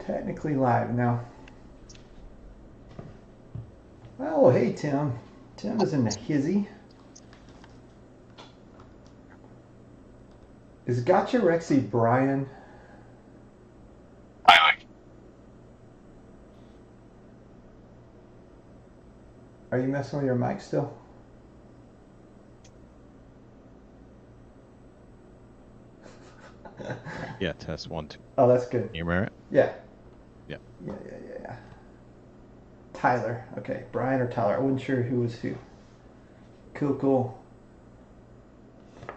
Technically live now. Oh, hey, Tim. Tim is in the hizzy. Is Gotcha Rexy Brian? Are you messing with your mic still? Yeah, test 1, 2. Oh, that's good. You remember it? Yeah. Yeah. Yeah. Tyler. Okay, Brian or Tyler. I wasn't sure who was who. Cool. I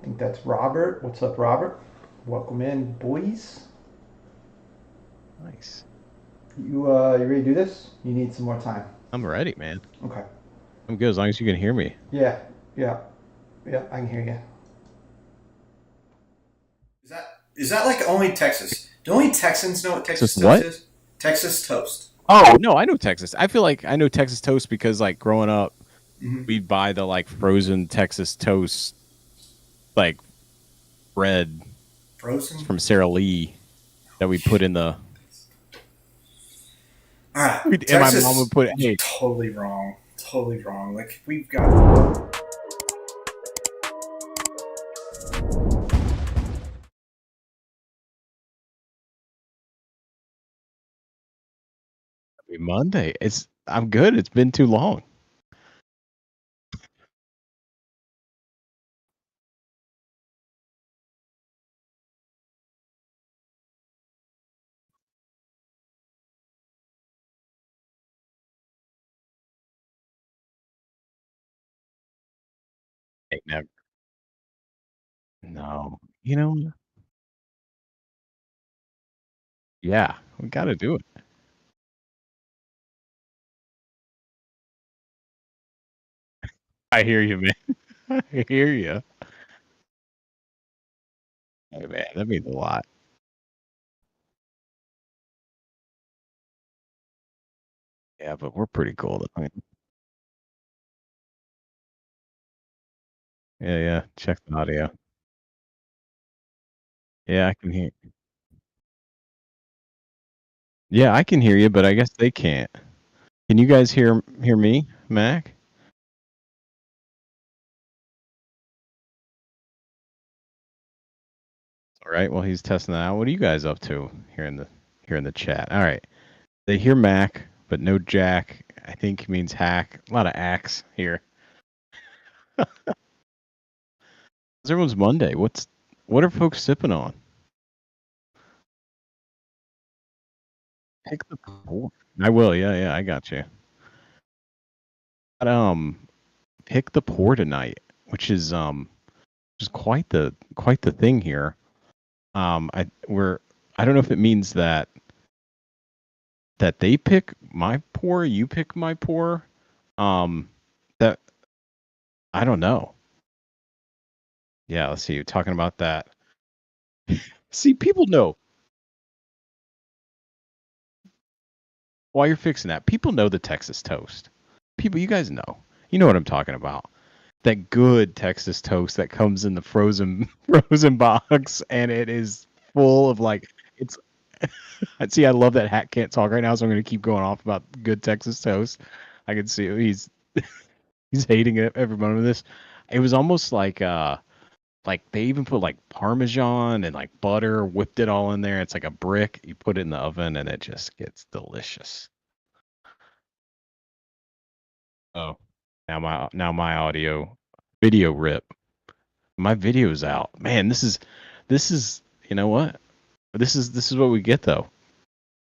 think that's Robert. What's up, Robert? Welcome in, boys. Nice. You ready to do this? You need some more time. I'm ready, man. Okay. I'm good as long as you can hear me. Yeah. I can hear you. Is that like only Texas? Do only Texans know what Texas Just toast what? is? Texas toast. Oh, no, I know Texas. I feel like I know Texas toast because, like, growing up, Mm-hmm. we'd buy the, like, frozen Texas toast, like, bread Frozen. from Sara Lee that we put in the. All right. And my mom Texas. would put, hey, Totally wrong. Totally wrong. Like we've got. happy Monday. I'm good. It's been too long. Hey, never. No. You know, yeah, we got to do it. I hear you, man. I hear you. Hey, man, that means a lot. Yeah, but we're pretty cool. I mean, yeah. Check the audio. Yeah, I can hear. Yeah, I can hear you, but I guess they can't. Can you guys hear me, Mac? All right. Well, he's testing that out. What are you guys up to here in the chat? All right. They hear Mac, but no Jack. I think he means hack. A lot of axe here. Everyone's Monday. What are folks sipping on? Pick the pour. I will. Yeah. I got you. But, pick the pour tonight, which is quite the thing here. I don't know if it means that they pick my pour, you pick my pour. That I don't know. Yeah, let's see. You're talking about that. See, people know. While you're fixing that, people know the Texas toast. People, you guys know. You know what I'm talking about. That good Texas toast that comes in the frozen box, and it is full of like it's. See, I love that Hat can't talk right now, so I'm going to keep going off about good Texas toast. I can see he's hating it, every moment of this. It was almost like they even put like Parmesan and like butter, whipped it all in there. It's like a brick. You put it in the oven and it just gets delicious. Oh, now my audio video rip. My video's out. Man, this is you know what? This is what we get though.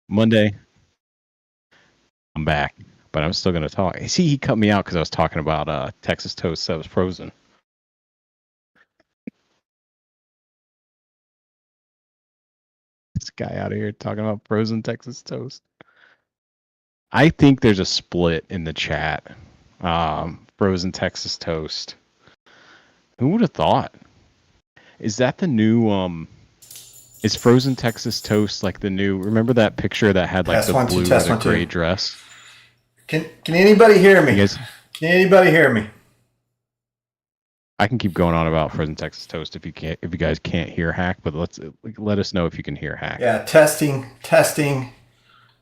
Monday, I'm back, but I'm still gonna talk. See, he cut me out because I was talking about Texas toast that was frozen. This guy out of here talking about frozen Texas toast. I think there's a split in the chat. Frozen Texas toast. Who would have thought? Is that the new is frozen Texas toast like the new, remember that picture that had like Test the one, two, blue test or the one, two. gray dress? Can anybody hear me? You guys, Can anybody hear me? I can keep going on about frozen Texas toast if you guys can't hear Hack, but let us know if you can hear Hack. Yeah, testing,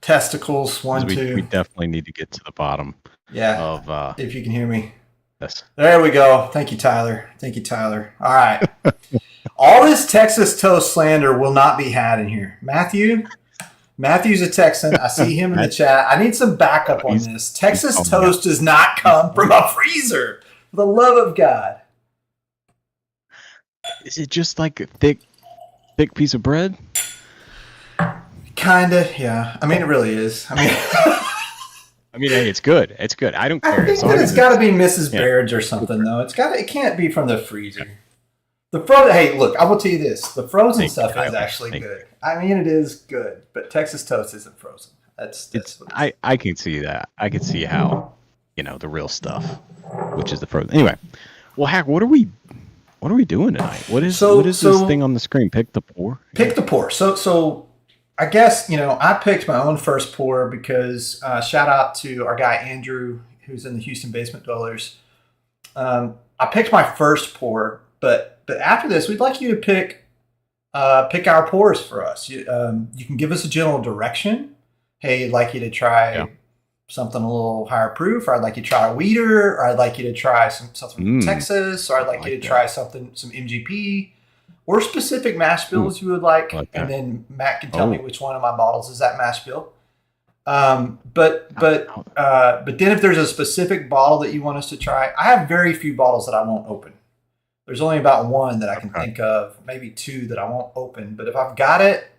testicles, 1, 2. We definitely need to get to the bottom. Yeah, of if you can hear me. this. There we go. Thank you, Tyler. All right. All this Texas toast slander will not be had in here. Matthew's a Texan. I see him in the chat. I need some backup on this. Texas toast does not come from a freezer. For the love of God. Is it just like a thick piece of bread? Kinda, yeah. I mean, it really is. I mean, hey, it's good. It's good. I don't care. I think that it's got to be Mrs. Baird's or something, though. It can't be from the freezer. The frozen. Hey, look, I will tell you this: the frozen stuff is actually good. I mean, it is good, but Texas toast isn't frozen. That's I can see that. I can see how, the real stuff, which is the frozen. Anyway, well, Hack, what are we doing tonight? What is this thing on the screen? Pick the pour. Pick the pour. So I guess I picked my own first pour because shout out to our guy Andrew, who's in the Houston Basement Dwellers. I picked my first pour, but after this, we'd like you to pick our pours for us. You can give us a general direction. Hey, I'd like you to try something a little higher proof, or I'd like you to try a Weeder, or I'd like you to try something from Texas, or I'd like you to try some MGP, or specific mash bills you would like. And then Matt can tell me which one of my bottles is that mash bill. But then if there's a specific bottle that you want us to try, I have very few bottles that I won't open. There's only about one that I can think of, maybe two that I won't open. But if I've got it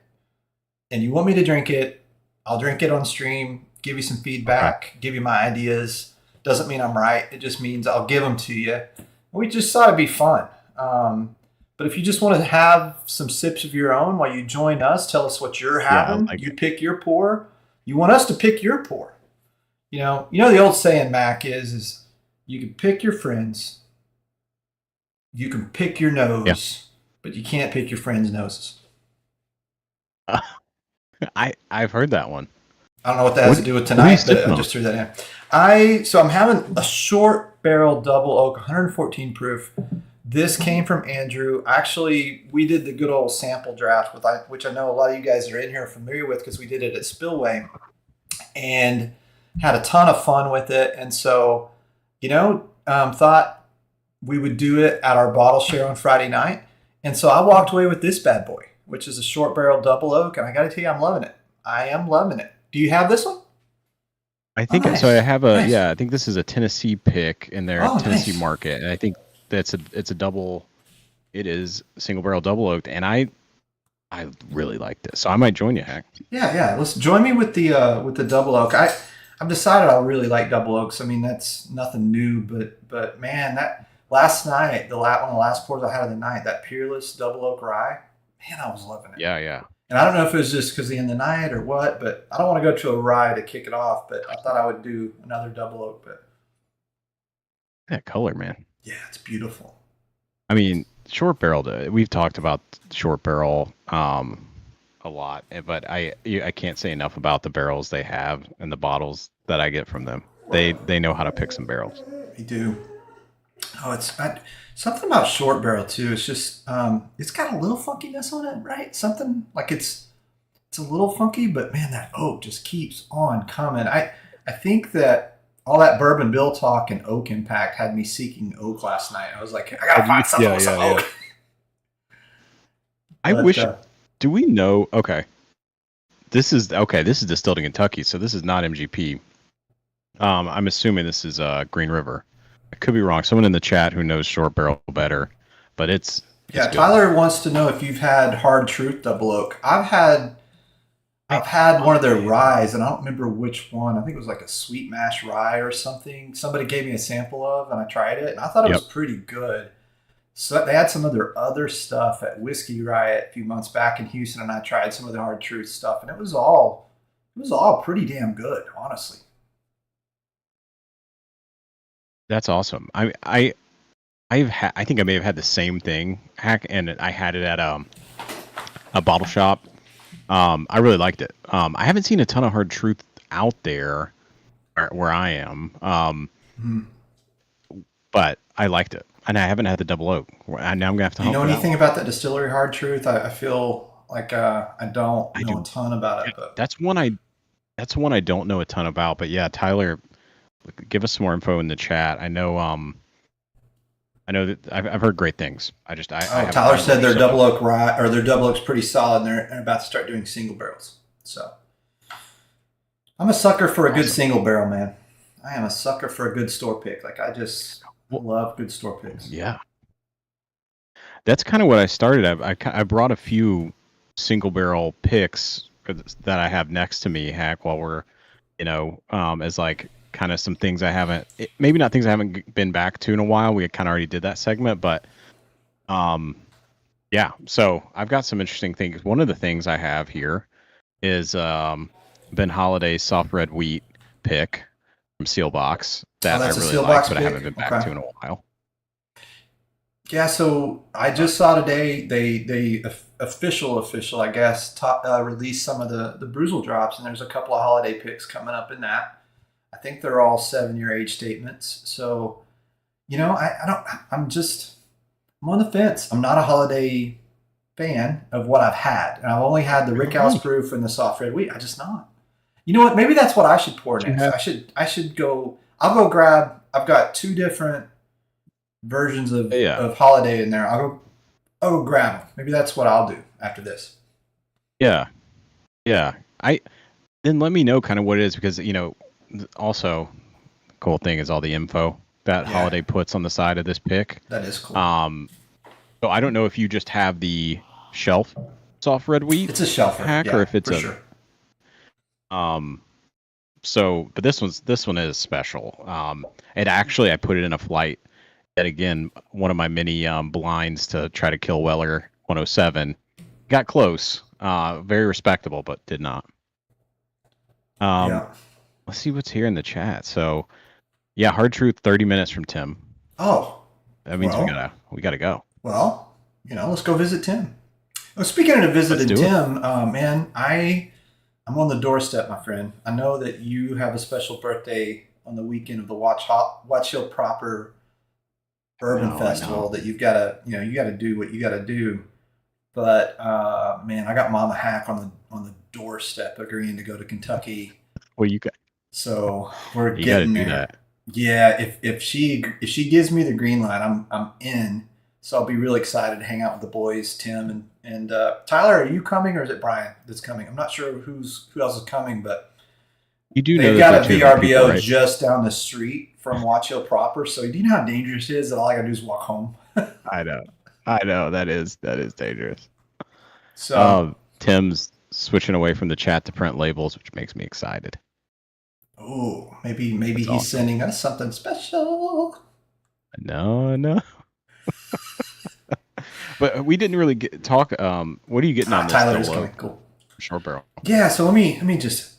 and you want me to drink it, I'll drink it on stream, give you some feedback, give you my ideas. Doesn't mean I'm right. It just means I'll give them to you. We just thought it'd be fun. But if you just want to have some sips of your own while you join us, tell us what you're having. You pick your pour. You want us to pick your pour. You know the old saying, Mac, is you can pick your friends. You can pick your nose, but you can't pick your friends' noses. I've heard that one. I don't know what that has to do with tonight, but I just threw that in. So I'm having a short barrel double oak, 114 proof. This came from Andrew. Actually, we did the good old sample draft, which I know a lot of you guys are in here familiar with because we did it at Spillway and had a ton of fun with it. And so, thought we would do it at our bottle share on Friday night. And so I walked away with this bad boy, which is a short barrel double oak. And I got to tell you, I'm loving it. I am loving it. Do you have this one? I think so. I have I think this is a Tennessee pick in their Tennessee market. And I think it's a double. It is single barrel double oaked. And I really like this. So I might join you, Hack. Yeah. Let's join me with the double oak. I've decided I really like double oaks. I mean, that's nothing new, but man, that last night, one of the last pours I had of the night, that Peerless double oak rye, man, I was loving it. Yeah. And I don't know if it was just because of the end of the night or what, but I don't want to go to a rye to kick it off, but I thought I would do another double oak. But that color, man. Yeah, it's beautiful. I mean, short barrel, we've talked about short barrel a lot, but I can't say enough about the barrels they have and the bottles that I get from them. They know how to pick some barrels. They do. Oh, it's something about short barrel too. It's just it's got a little funkiness on it, right? Something like it's a little funky, but man, that oak just keeps on coming. I think that all that bourbon bill talk and oak impact had me seeking oak last night. I was like, I gotta find something with some oak. I wish. Do we know? Okay, this is distilled in Kentucky, so this is not MGP. I'm assuming this is Green River. I could be wrong. Someone in the chat who knows short barrel better, but it's good. Tyler wants to know if you've had Hard Truth double oak. I've had one of their ryes, and I don't remember which one. I think it was like a sweet mash rye or something. Somebody gave me a sample of, and I tried it, and I thought it was pretty good. So they had some of their other stuff at Whiskey Riot a few months back in Houston, and I tried some of the Hard Truth stuff, and it was all pretty damn good, honestly. That's awesome. I think I may have had the same thing, Hack, and I had it at a bottle shop. I really liked it. I haven't seen a ton of Hard Truth out there where I am, but I liked it. and I haven't had the double oak. Now I'm gonna have to Do you hunt know for that anything one. about that distillery Hard Truth? I feel like I don't I know a do. ton about Yeah, it, but that's one I don't know a ton about. But yeah, Tyler, give us some more info in the chat. I know that I've heard great things. I oh, haven't Tyler had said one. their So double oak rye or their double oak's pretty solid, and they're about to start doing single barrels. So I'm a sucker for a good awesome. single barrel, man. I am a sucker for a good store pick. Like I Well, love good store picks. yeah, that's kind of what I started. I brought a few single barrel picks that I have next to me, Hack, while we're as like kind of some things I haven't, maybe not things I haven't been back to in a while. We kind of already did that segment, but um, yeah. So I've got some interesting things. One of the things I have here is Ben Holiday's soft red wheat pick from Sealbox Oh, that I that's a really seal like, box but I haven't pick. been back Okay. to in a while. Yeah, so I But just saw today they official I guess released some of the Bruzel drops, and there's a couple of holiday picks coming up in that. I think they're all 7-year age statements. So I don't. I'm on the fence. I'm not a holiday fan of what I've had, and I've only had the Rick House really, proof and the soft red wheat. I just not. You know what? Maybe that's what I should pour do you next. have? I should go. I'll go grab. I've got two different versions Yeah, of holiday in there. I'll go grab them. Maybe that's what I'll do after this. yeah, yeah. I Then let me know kind of what it is because also cool thing is all the info that Yeah, Holiday puts on the side of this pick. that is cool. Um, so I don't know if you just have the shelf soft red wheat It's a shelfer. hack or Yeah, if it's for a sure. um. So, but this one is special. And actually I put it in a flight. That again, one of my mini blinds to try to kill Weller 107 got close. Very respectable, but did not. Um, Yeah. let's see what's here in the chat. So, yeah, hard truth, 30 minutes from Tim. Oh, That means we well, gotta go. well. Let's go visit Tim. Oh, speaking of Let's visiting do it. Tim, man, I'm on the doorstep, my friend. I know that you have a special birthday on the weekend of the Watch Hill Proper Bourbon I Festival know. that you got to do what you got to do. But man, I got Mama Hack on the doorstep agreeing to go to Kentucky, Well, so we're you got to getting do there. that. Yeah, if she gives me the green light, I'm in. So I'll be really excited to hang out with the boys, Tim and Tyler. Are you coming, or is it Brian that's coming? I'm not sure who else is coming, but You do know they've that got they're a two different people, VRBO right? just down the street from Watch Hill proper. So do you know how dangerous it is that all I got to do is walk home? I know. I know that is dangerous. So Tim's switching away from the chat to print labels, which makes me excited. oh, maybe That's he's awesome. sending us something special. No. But we didn't really talk. What are you getting on this Tyler is double coming. oak Cool. short barrel? Yeah. So let me just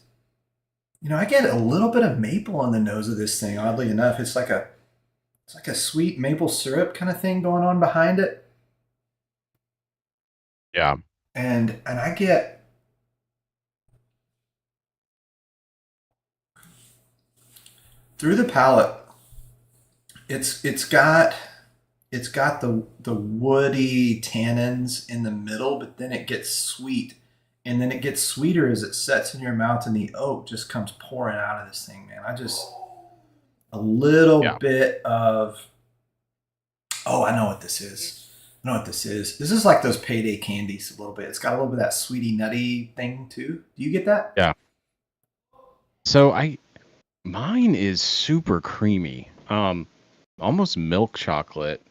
I get a little bit of maple on the nose of this thing. Oddly enough, it's like a sweet maple syrup kind of thing going on behind it, Yeah. and I get through the palate. It's got the woody tannins in the middle, but then it gets sweet, and then it gets sweeter as it sets in your mouth, and the oak just comes pouring out of this thing, man. A little Yeah. bit of oh, I know what this is. I know what this is. This is like those payday candies a little bit. It's got a little bit of that sweetie nutty thing too. Do you get that? Yeah. So mine is super creamy. Almost milk chocolate.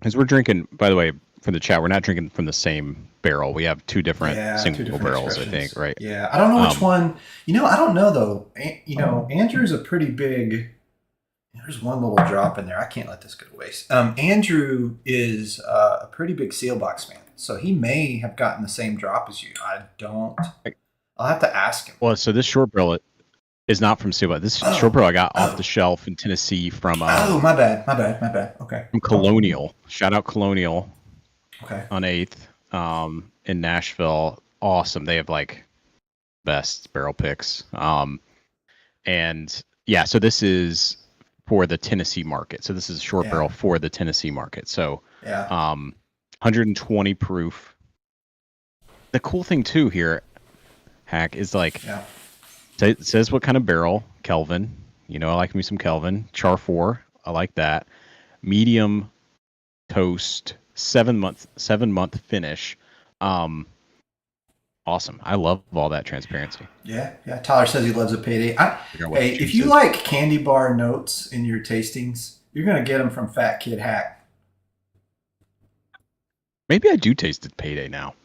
As we're drinking, by the way, for the chat, we're not drinking from the same barrel. We have two different Yeah, two single different barrels, I think, expressions. right? Yeah, I don't know which Um, one. I don't know though. Andrew's a pretty big. There's one little drop in there. I can't let this go to waste. Andrew is a pretty big Sealbox fan, so he may have gotten the same drop as you. I don't. I'll have to ask him. well, so this short barrel is not from Cuba. This short Oh, barrel I got off the oh, shelf in Tennessee oh! My bad. My bad. My bad. Okay. from Colonial. Shout out Colonial Okay. on 8th in Nashville. Awesome. They have like best barrel picks. And yeah, so this is for the Tennessee market. So this is a short barrel for the Tennessee market. So 120 proof. The cool thing too here, Hack, is like it says what kind of barrel, Kelvin. You know, I like me some Kelvin. Char 4, I like that. Medium toast, 7 month finish. Awesome. I love all that transparency. Yeah. Tyler says he loves a payday. Hey, if you like candy bar notes in your tastings, you're gonna get them from Fat Kid Hack. Maybe I do taste it payday now.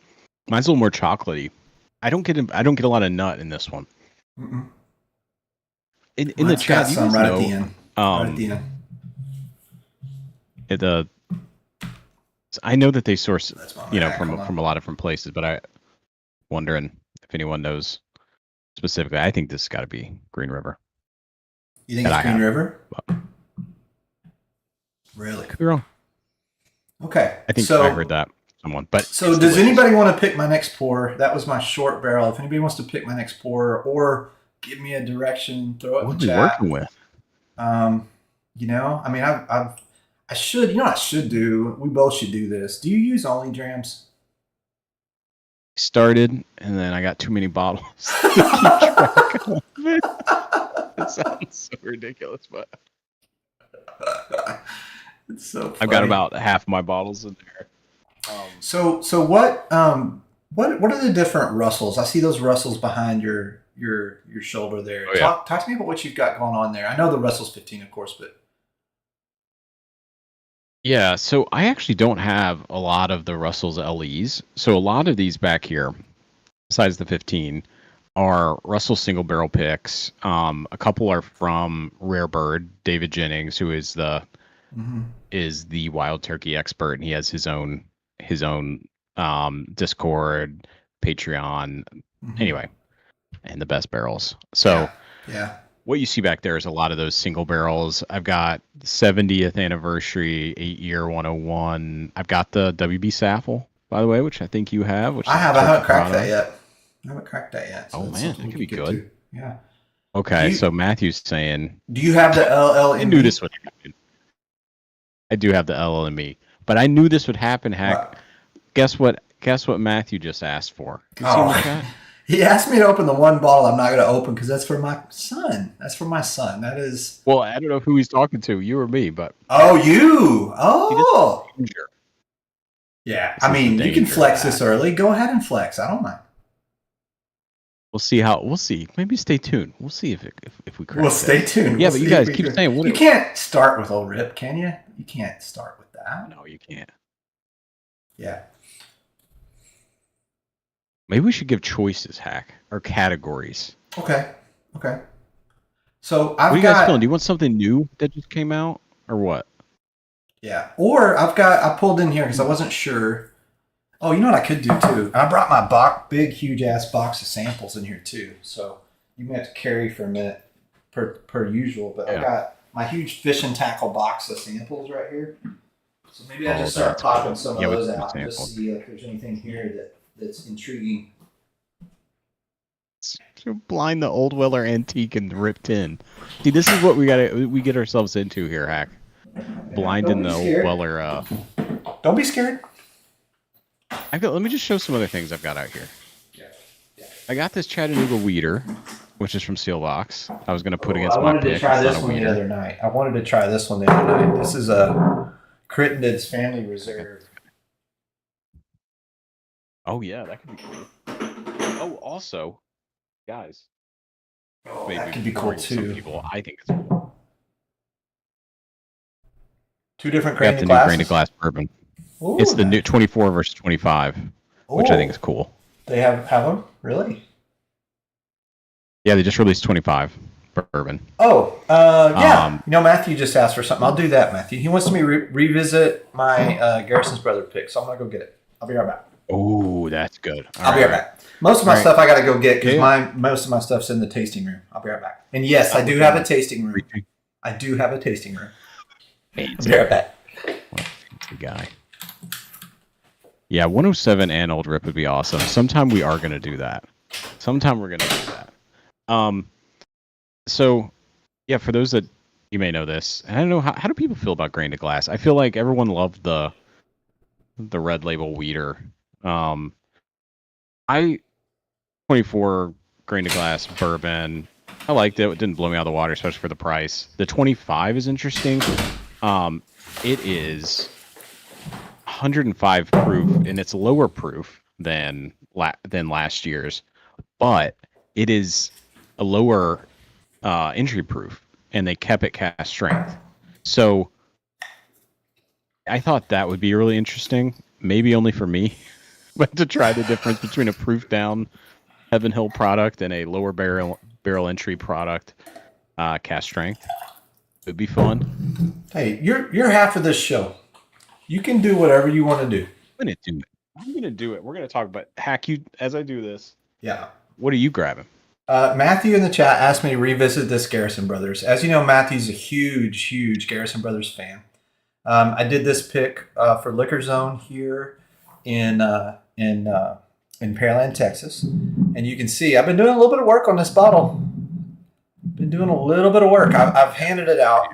Mine's a little more chocolatey. I don't get a lot of nut in this one. Mm-mm. In the chat, you guys right know. At the end. Right at the end. I know that they source, from a lot of different places, but I wondering if anyone knows specifically. I think this has got to be Green River. You think it's Green River? Really? Could be wrong. Okay. I think I heard that someone. But so does anybody want to pick my next pour? That was my short barrel. If anybody wants to pick my next pour or give me a direction, throw it in the chat. What are we working with? I mean, I should. You know what I should do? We both should do this. Do you use Only Drams? Started, and then I got too many bottles to keep track of it. It sounds so ridiculous, but it's so funny. I've got about half my bottles in there. So what are the different Russells? I see those Russells behind your shoulder there. Oh, yeah. Talk to me about what you've got going on there. I know the Russell's 15, of course, but yeah, so I actually don't have a lot of the Russell's LEs. So a lot of these back here, besides the 15, are Russell single barrel picks. A couple are from Rare Bird, David Jennings, who is the Wild Turkey expert, and he has his own Discord, Patreon, anyway, and the best barrels. So yeah. What you see back there is a lot of those single barrels. I've got the 70th anniversary 8-year 101. I've got the WB Saffel, by the way, which I think you have. Which I haven't cracked that yet. So man, that could be good. Yeah. Okay, so Matthew's saying. Do you have the LLME? I knew this would happen. I do have the LLME, but I knew this would happen. Hack. Guess what? Guess what Matthew just asked for? He asked me to open the one bottle I'm not going to open because that's for my son. That is. Well, I don't know who he's talking to, you or me, but. Oh, you. Oh. Yeah. I mean, you can flex this early. Go ahead and flex. I don't mind. We'll see. Maybe stay tuned. We'll see if we crack. Well, stay tuned. Yeah, but you guys keep saying. You can't start with old Rip, can you? You can't start with that. No, you can't. Yeah. Maybe we should give choices, Hack, or categories. Okay. So what are you guys feeling? Do you want something new that just came out, or what? Yeah. Or I pulled in here because I wasn't sure. Oh, you know what I could do too? I brought my big, huge ass box of samples in here too. So you may have to carry for a minute per usual. But I got my huge fish and tackle box of samples right here. So maybe I just start popping some of those out and just see if there's anything here that's intriguing. To blind the Old Weller Antique and Rip Tin. See, this is what we get ourselves into here, Hack. Blinding the Old Weller. Don't be scared. Let me just show some other things I've got out here. Yeah. I got this Chattanooga Weeder, which is from Steelbox. I was going to put against my pick. I wanted to try this one the other night. This is a Crittenden's Family Reserve. Oh, yeah, that could be cool. Oh, also, guys. That could be cool, too. Some people, I think it's cool. Two different grain got the new grain to glass bourbon. Ooh, it's the new 24 versus 25, which I think is cool. They have them? Really? Yeah, they just released 25 bourbon. Oh, yeah. Matthew just asked for something. I'll do that, Matthew. He wants me to revisit my Garrison's Brother pick, so I'm going to go get it. I'll be right back. Oh, that's good. I'll be right back. Most of my stuff I got to go get because most of my stuff's in the tasting room. I'll be right back. And yes, I do have a tasting room. I'll be right back. Good guy. Yeah, 107 and Old Rip would be awesome. Sometime we are going to do that. So, yeah, for those that You may know this. And I don't know how do people feel about grain to glass. I feel like everyone loved the red label weeder. Um, I 24 grain to glass bourbon. I liked it. It didn't blow me out of the water, especially for the price. The 25 is interesting. It is 105 proof, and it's lower proof than last year's, but it is a lower entry proof, and they kept it cast strength. So I thought that would be really interesting. Maybe only for me, but to try the difference between a proof down Heaven Hill product and a lower barrel entry product, cast strength. It'd be fun. Hey, you're half of this show. You can do whatever you want to do. I'm gonna do it. I'm gonna do it. We're gonna talk about hack you as I do this. Yeah. What are you grabbing? Matthew in the chat asked me to revisit this Garrison Brothers. As you know, Matthew's a huge Garrison Brothers fan. I did this pick for Liquor Zone here in Pearland, Texas, and you can see I've been doing a little bit of work on this bottle. Been doing a little bit of work. I've handed it out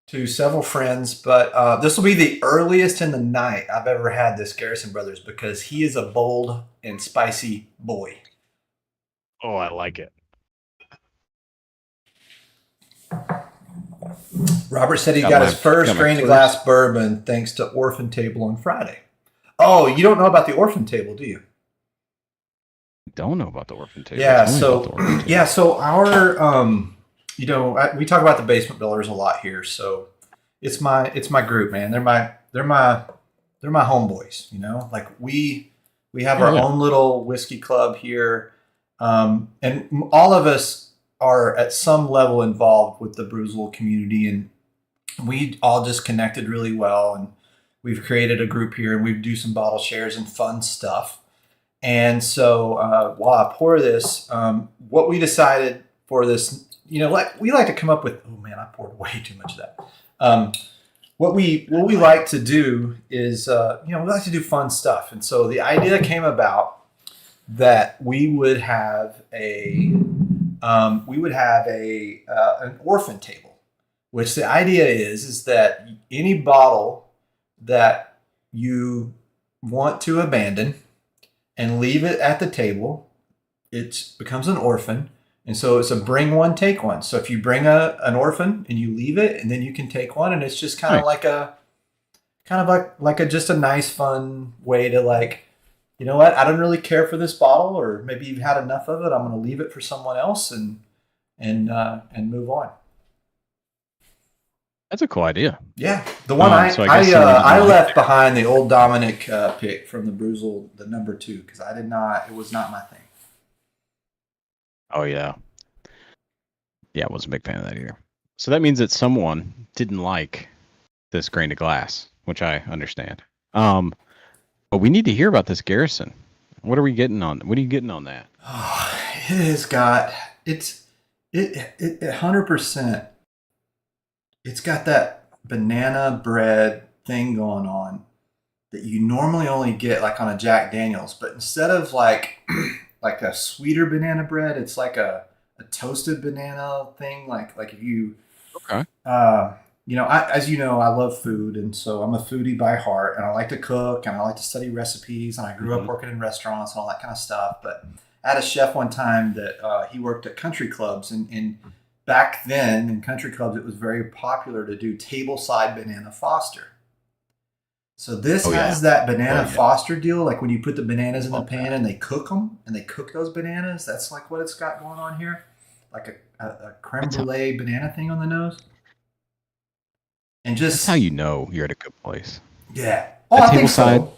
to several friends, but this will be the earliest in the night I've ever had this Garrison Brothers because he is a bold and spicy boy. Oh, I like it. Robert said he got his first grain to glass bourbon thanks to Orphan Table on Friday. Oh, you don't know about the Orphan Table, do you? I don't know about the Orphan Table. Yeah, so our we talk about the Basement Builders a lot here. So it's my group, man. They're my homeboys. You know, like we have our own little whiskey club here, and all of us are at some level involved with the Bruzel community, and we all just connected really well, and we've created a group here, and we do some bottle shares and fun stuff. And so while I pour this, what we decided for this, we like to come up with. Oh man, I poured way too much of that. What we like to do is, we like to do fun stuff, and so the idea came about that we would have an orphan table, which the idea is that any bottle that you want to abandon and leave it at the table, it becomes an orphan. And so it's a bring one, take one. So if you bring an orphan and you leave it, and then you can take one, and it's just kind of like just a nice, fun way to like, you know what? I don't really care for this bottle, or maybe you've had enough of it. I'm going to leave it for someone else and move on. That's a cool idea. Yeah, the one I left behind the Old Dominic pick from the Bruzel, the number 2, because it was not my thing. Oh yeah, I wasn't a big fan of that either. So that means that someone didn't like this grain to glass, which I understand. But we need to hear about this Garrison. What are we getting on? What are you getting on that? Oh, it has got it 100%. It's got that banana bread thing going on that you normally only get like on a Jack Daniels, but instead of like a sweeter banana bread, it's like a toasted banana thing. Like if you, okay, as you know, I love food, and so I'm a foodie by heart, and I like to cook, and I like to study recipes, and I grew up working in restaurants and all that kind of stuff. But I had a chef one time that he worked at country clubs, and back then in country clubs, it was very popular to do tableside banana Foster. So this has that banana Foster deal, like when you put the bananas in the pan and they cook them, and they cook those bananas. That's like what it's got going on here, like a creme brulee banana thing on the nose. And that's how you know you're at a good place. Yeah. Oh, I think so.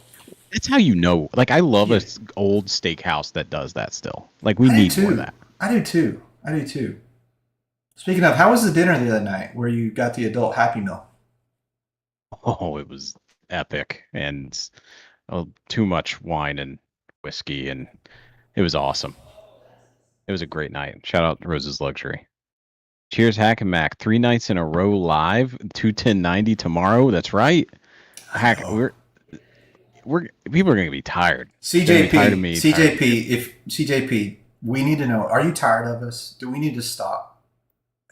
It's how you know. Like I love an old steakhouse that does that still. Like we need more of that. I do too. Speaking of, how was the dinner the other night where you got the adult Happy Meal? Oh, it was epic, and too much wine and whiskey, and it was awesome. It was a great night. Shout out to Rose's Luxury. Cheers, Hack and Mac. 3 nights in a row live. 21090 tomorrow. That's right. Hack. We're people are going to be tired. CJP. Tired of me, CJP. If CJP, we need to know. Are you tired of us? Do we need to stop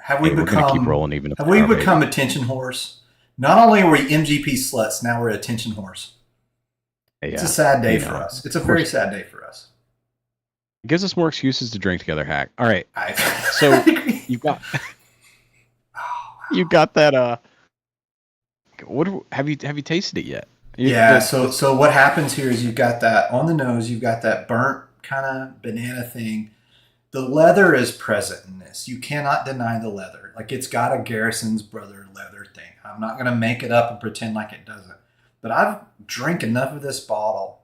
have we Hey, we're gonna keep become rolling even if have they we are, become baby. attention whores? Not only are we MGP sluts, now we're attention whores. It's a Yeah, sad day you for know, us. It's a of very course, sad day for us. it gives us more excuses to drink together. Hack. All right, I, so I agree. you've got Oh, you got that. What have you tasted it yet? yeah. So what happens here is you've got that on the nose. You've got that burnt kind of banana thing. The leather is present in this. You cannot deny the leather. Like it's got a Garrison's brother leather thing. I'm not gonna make it up and pretend like it doesn't. But I've drank enough of this bottle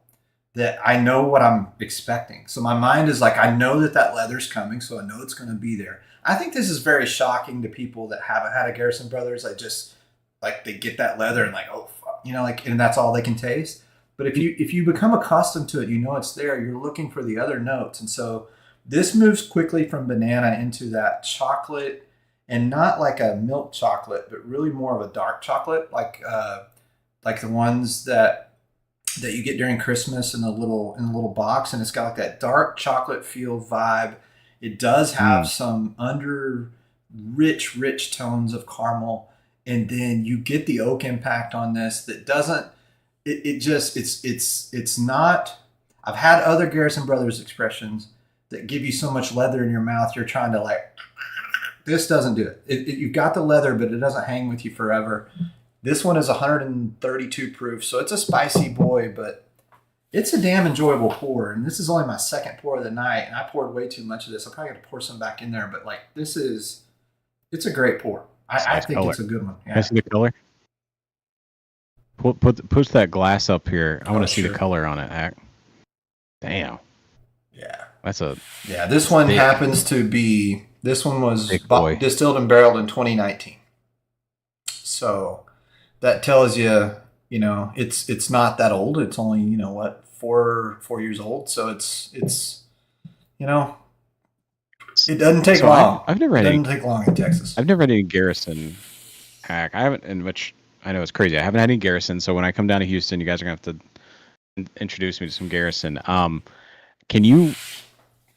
that I know what I'm expecting. So my mind is like, I know that that leather's coming, so I know it's going to be there. I think this is very shocking to people that haven't had a Garrison Brothers. I just like they get that leather and like, oh, fuck, like, and that's all they can taste. But if you become accustomed to it, you know it's there. You're looking for the other notes, and so this moves quickly from banana into that chocolate, and not like a milk chocolate, but really more of a dark chocolate, like the ones that you get during Christmas in a little box, and it's got like that dark chocolate feel vibe. It does have Mm, some under rich tones of caramel, and then you get the oak impact on this that doesn't. It just it's not. I've had other Garrison Brothers expressions that give you so much leather in your mouth you're trying to like. This doesn't do it. You've got the leather, but it doesn't hang with you forever. This one is 132 proof, so it's a spicy boy, but it's a damn enjoyable pour. And this is only my second pour of the night, and I poured way too much of this. I probably got to pour some back in there, but like it's a great pour. it's I nice think color. it's a good one. Can I Yeah. see the color? Push that glass up here. I want Oh, to see the sure. color on it, Hack. Damn, Yeah. that's a Yeah. This one thick, happens to be. This one was thick boy. distilled and barreled in 2019. So that tells you, it's not that old. It's only what 4 years old. So it's you know it doesn't take So long. I've never It had any doesn't take long in Texas. I've never had any Garrison, Hack. I haven't, in which I know it's crazy. I haven't had any Garrison. So when I come down to Houston, you guys are gonna have to introduce me to some Garrison. Can you?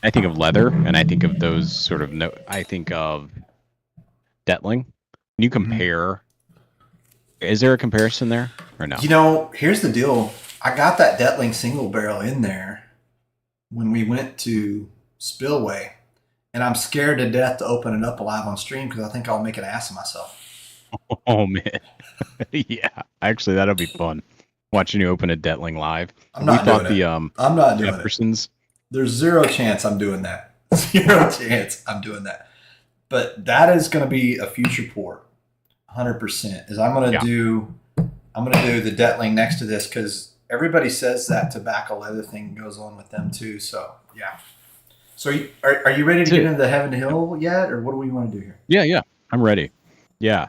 I think of leather, and I think of those sort of no. I think of Detling. Can you Mhm. compare? Is there a comparison there or no? Here's the deal. I got that Detling single barrel in there when we went to Spillway, and I'm scared to death to open it up live on stream because I think I'll make an ass of myself. Oh man, yeah. Actually, that'll be fun. Watching you open a Detling live. I'm We not doing thought it. the I'm not doing it. Jeffersons. There's zero chance I'm doing that. Zero chance I'm doing that. But that is going to be a future pour, 100%. Is Yeah. I'm gonna do the Detling next to this because everybody says that tobacco leather thing goes on with them too. So yeah. So are you ready to That's get it. into the Heaven Hill yet, or what do we want to do here? Yeah. I'm ready. Yeah.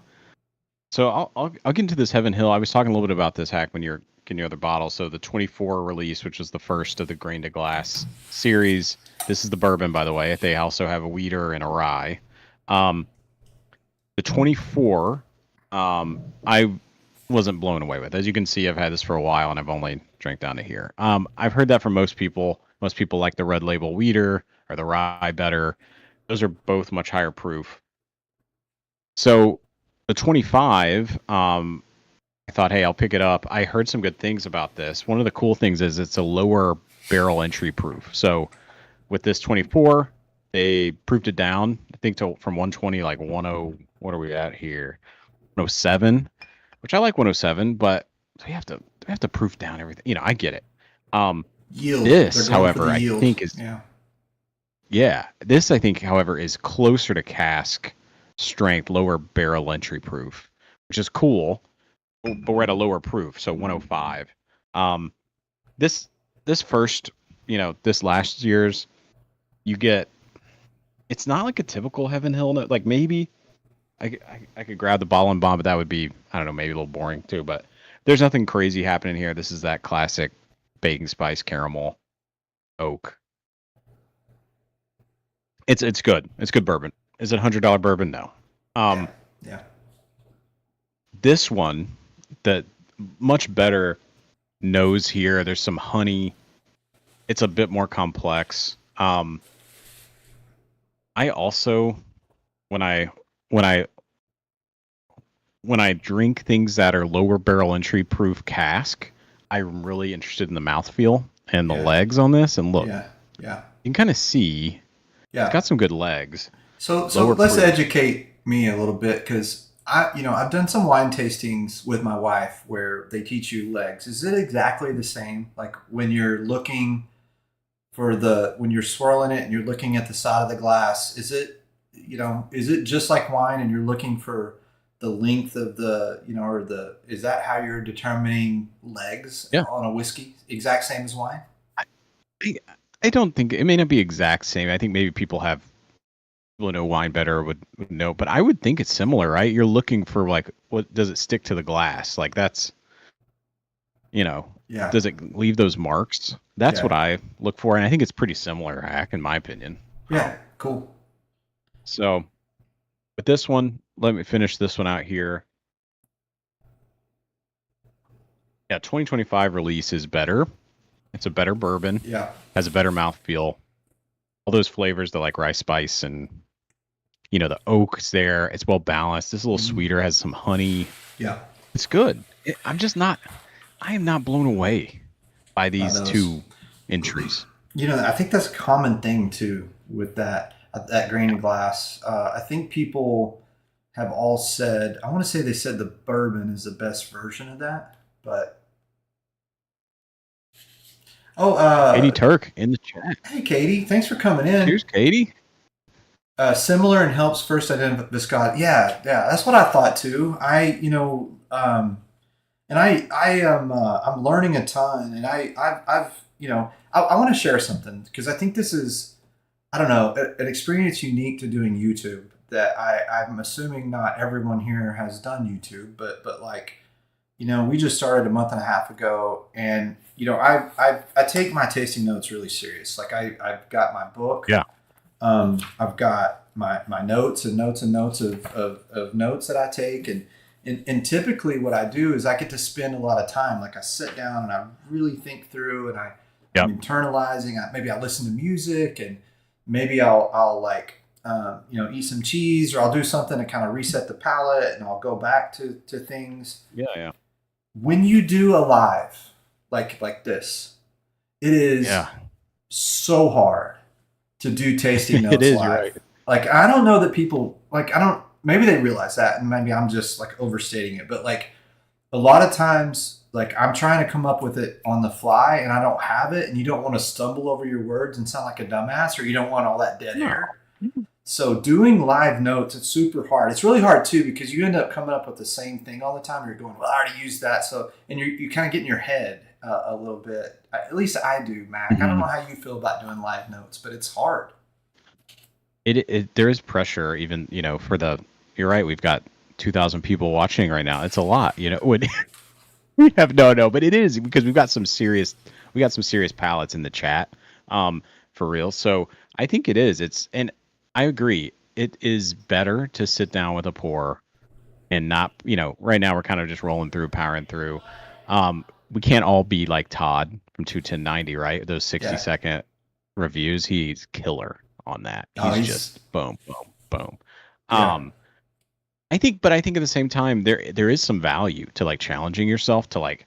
So I'll get into this Heaven Hill. I was talking a little bit about this, Hack, when you're getting your other bottle. So the 24 release, which was the first of the grain to glass series. This is the bourbon, by the way. They also have a wheater and a rye. Um, the 24, I wasn't blown away with. As you can see, I've had this for a while, and I've only drank down to here. I've heard that from most people. Most people like the red label wheater or the rye better. Those are both much higher proof. So the 25, I thought, hey, I'll pick it up. I heard some good things about this. One of the cool things is it's a lower barrel entry proof. So with this 24, they proofed it down, I think, from 120, like 10. What are we at here? 107, which I like 107, but we have to proof down everything. I get it. Yield. They're This, going for however, the I yield. think is Yeah. yeah. This, I think, however, is closer to cask strength, lower barrel entry proof, which is cool. But we're at a lower proof, so 105. Um, this this first, this last year's, you get. It's not like a typical Heaven Hill note. Like maybe I could grab the ball and bomb, but that would be, I don't know, maybe a little boring too. But there's nothing crazy happening here. This is that classic bacon spice caramel oak. It's good. It's good bourbon. Is it $100 bourbon? No. Yeah. Yeah. This one, the much better nose here. There's some honey. It's a bit more complex. I also, when I when I drink things that are lower barrel entry proof cask, I'm really interested in the mouthfeel and the Yeah. legs on this. And look, Yeah. Yeah. you can kind of see it's Yeah. got some good legs. So Lower let's proof. educate me a little bit because I've done some wine tastings with my wife where they teach you legs. Is it exactly the same? Like when you're looking for when you're swirling it and you're looking at the side of the glass, is it just like wine and you're looking for the length of is that how you're determining legs Yeah. on a whiskey? Exact same as wine? I, I don't think it may not be exact same. I think maybe people who know wine better would know, but I would think it's similar, right? You're looking for like, what does it stick to the glass? Like that's, Yeah. does it leave those marks? That's Yeah. what I look for. And I think it's pretty similar, Hack, in my opinion. Yeah. Cool. So with this one, let me finish this one out here. Yeah, 2025 release is better. It's a better bourbon. Yeah. Has a better mouthfeel. All those flavors, the like rice spice and the oak's there. It's well balanced. It's a little sweeter, has some honey. Yeah. It's good. I am not blown away by By these those. two entries. I think that's a common thing too with that grain of glass. I think people have all said. I want to say they said the bourbon is the best version of that, but Katie Turk in the chat. hey, Katie, thanks for coming in. Cheers, Katie. Similar and helps first identify viscosity. Yeah, that's what I thought too. And I am I'm learning a ton, and I want to share something because I think this is I don't know an experience unique to doing YouTube that I'm assuming not everyone here has done YouTube, but like we just started a month and a half ago, and I take my tasting notes really serious. Like I've got my book. Yeah. I've got my notes and notes and notes of notes that I take, and typically what I do is I get to spend a lot of time. Like I sit down and I really think through, and Yep. I'm internalizing. Maybe I listen to music, and maybe I'll like eat some cheese, or I'll do something to kind of reset the palate, and I'll go back to things. Yeah. When you do a live like this, it is Yeah. so hard to do tasting notes It is, live. you're right. Like I don't know that people like I don't maybe they realize that, and maybe I'm just like overstating it, but like a lot of times like I'm trying to come up with it on the fly and I don't have it, and you don't want to stumble over your words and sound like a dumbass, or you don't want all that dead air. So doing live notes, it's super hard. It's really hard too because you end up coming up with the same thing all the time. You're going, well, I already used that, so and you kind of get in your head a little bit. At least I do, Mac. I don't know how you feel about doing live notes, but it's hard. There is pressure even for you're right, we've got 2,000 people watching right now. It's a lot when we have no, but it is because we got some serious palates in the chat for real. So I think it is. And I agree, it is better to sit down with a pour and not right now we're kind of just rolling through, powering through. We can't all be like Todd from 21090, right? Those 60-second reviews. He's killer on that. He's just boom, boom, boom. Yeah. I think at the same time, there is some value to like challenging yourself to like,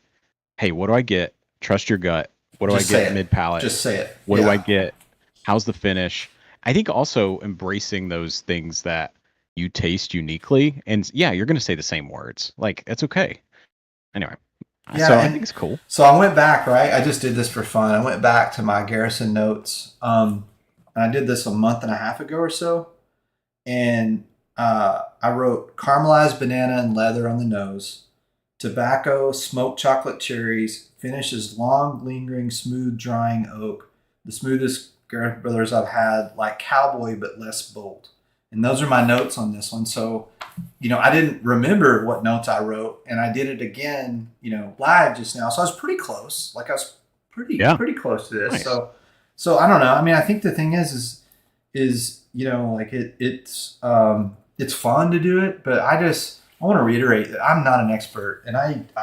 hey, what do I get? Trust your gut. What do I get mid palate? Just say it. What do I get? How's the finish? I think also embracing those things that you taste uniquely, and you're going to say the same words. Like that's okay. Anyway. Yeah, so I think it's cool. So I went back, right? I just did this for fun. I went back to my Garrison notes. And I did this a month and a half ago or so. And I wrote caramelized banana and leather on the nose, tobacco, smoked chocolate cherries, finishes long, lingering, smooth, drying oak, the smoothest Garrett Brothers I've had, like cowboy but less bold. And those are my notes on this one. So, I didn't remember what notes I wrote, and I did it again, live just now. So I was pretty close. Like I was pretty close to this. Nice. So I don't know. I mean, I think the thing is like it's fun to do it, but I want to reiterate that I'm not an expert, and I've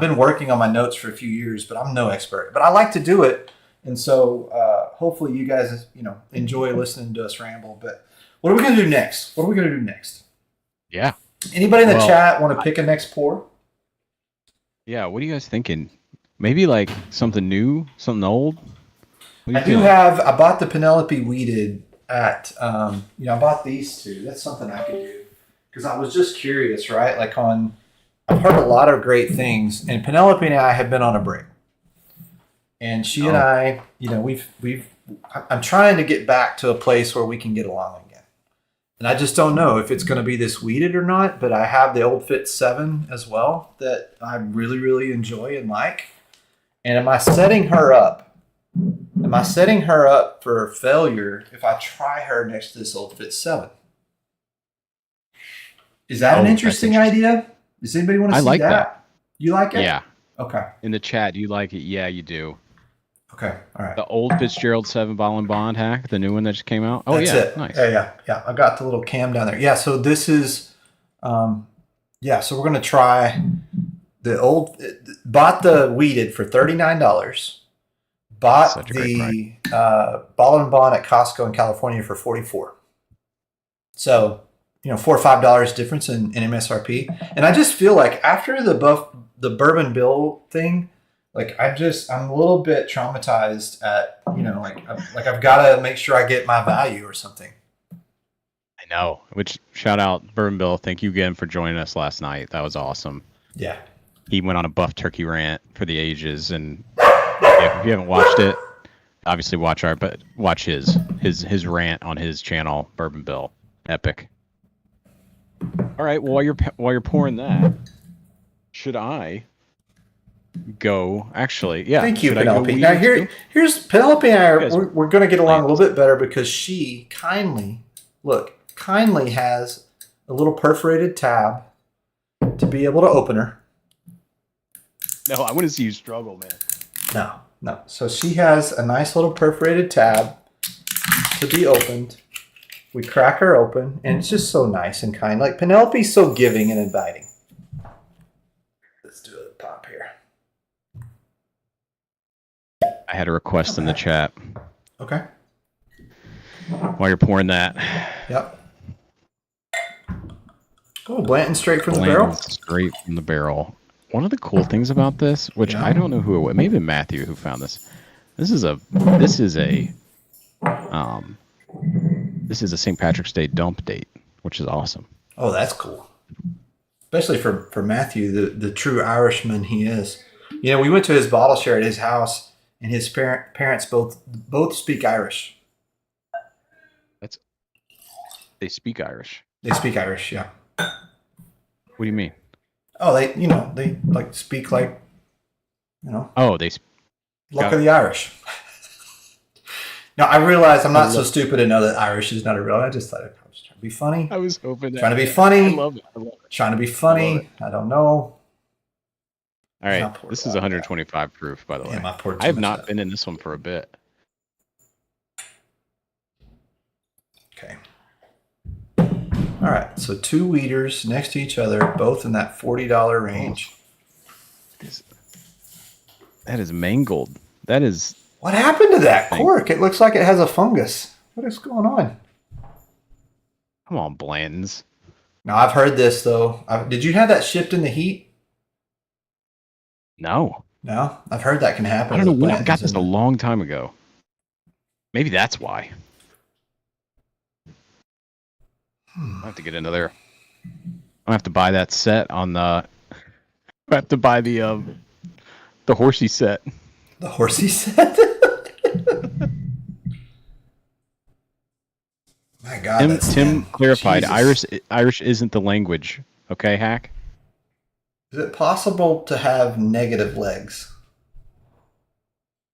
been working on my notes for a few years, but I'm no expert. But I like to do it, and so hopefully you guys enjoy listening to us ramble. But What are we gonna do next? What are we gonna do next? Yeah. Anybody in the Well, chat want to pick a next pour? Yeah. What are you guys thinking? Maybe like something new, something old. What are I you do feeling? I bought the Penelope weeded at, I bought these two. That's something I could do because I was just curious, right? I've heard a lot of great things, and Penelope and I have been on a break, and she and Oh. I, I'm trying to get back to a place where we can get along again, and I just don't know if it's going to be this weeded or not. But I have the Old Fit 7 as well that I really, really enjoy and like. And am I setting her up? Am I setting her up for failure if I try her next to this Old Fit 7? Is that an that's interesting idea? Does anybody want to I see like that? that. You like it? Yeah. Okay. In the chat, do you like it? Yeah, you do. Okay. All right. The old Fitzgerald 7 ball and bond hack, the new one that just came out. Oh, That's yeah. it. Nice. Yeah. I got the little cam down there. Yeah. So this is, so we're going to try bought the weeded for $39. Bought Such a great the ball and bond at Costco in California for $44. So, $4 or $5 difference in MSRP. And I just feel like after the Bourbon Bill thing, like I'm a little bit traumatized at, like I've got to make sure I get my value or something. I know. Which, shout out, Bourbon Bill. Thank you again for joining us last night. That was awesome. Yeah. He went on a buff turkey rant for the ages, and if you haven't watched it, obviously watch his rant on his channel, Bourbon Bill. Epic. All right. Well, while you're pouring that, should I go? Actually, yeah. Thank you, should I go Penelope. weed Now too? here's Penelope and I You guys we're going to get along a planned little bit better because she kindly has a little perforated tab to be able to open her. No, I want to see you struggle, man. No. So she has a nice little perforated tab to be opened. We crack her open, and it's just so nice and kind. Like Penelope's so giving and inviting. Let's do a pop here. I had a request in the chat Okay. while you're pouring that. Yep. Oh, Blanton straight from the barrel. Blanton's straight from the barrel. One of the cool things about this, which Yeah. I don't know who it was, maybe Matthew who found this. This is a St. Patrick's Day dump date, which is awesome. Oh, that's cool. Especially for Matthew, the true Irishman he is. We went to his bottle share at his house, and his parents both speak Irish. They speak Irish. They speak Irish, yeah. What do you mean? Oh, they like speak like, Oh, they luck of the Irish. Now I realize I'm not so stupid to know that Irish is not a real. I just thought I was trying to be funny. I was hoping that. Trying to be funny. I love it. Trying to be funny. I don't know. All right, Not poured this is out. 125 proof, by the way. Damn, I poured too I have much not of been in this one for a bit. that. Okay. All right, so 2 weeders next to each other, both in that $40 range. That is mangled. That is. What happened to that cork? It looks like it has a fungus. What is going on? Come on, Blandons. Now I've heard this though. Did you have that shipped in the heat? No. No, I've heard that can happen. I don't know with when. I got Blantons this a and- long time ago. Maybe that's why. I have to get another. I have to buy that set on the. I have to buy the horsey set. The horsey set. My God, Tim, that's Tim thin. clarified. Jesus. Irish isn't the language. Okay, Hack. Is it possible to have negative legs?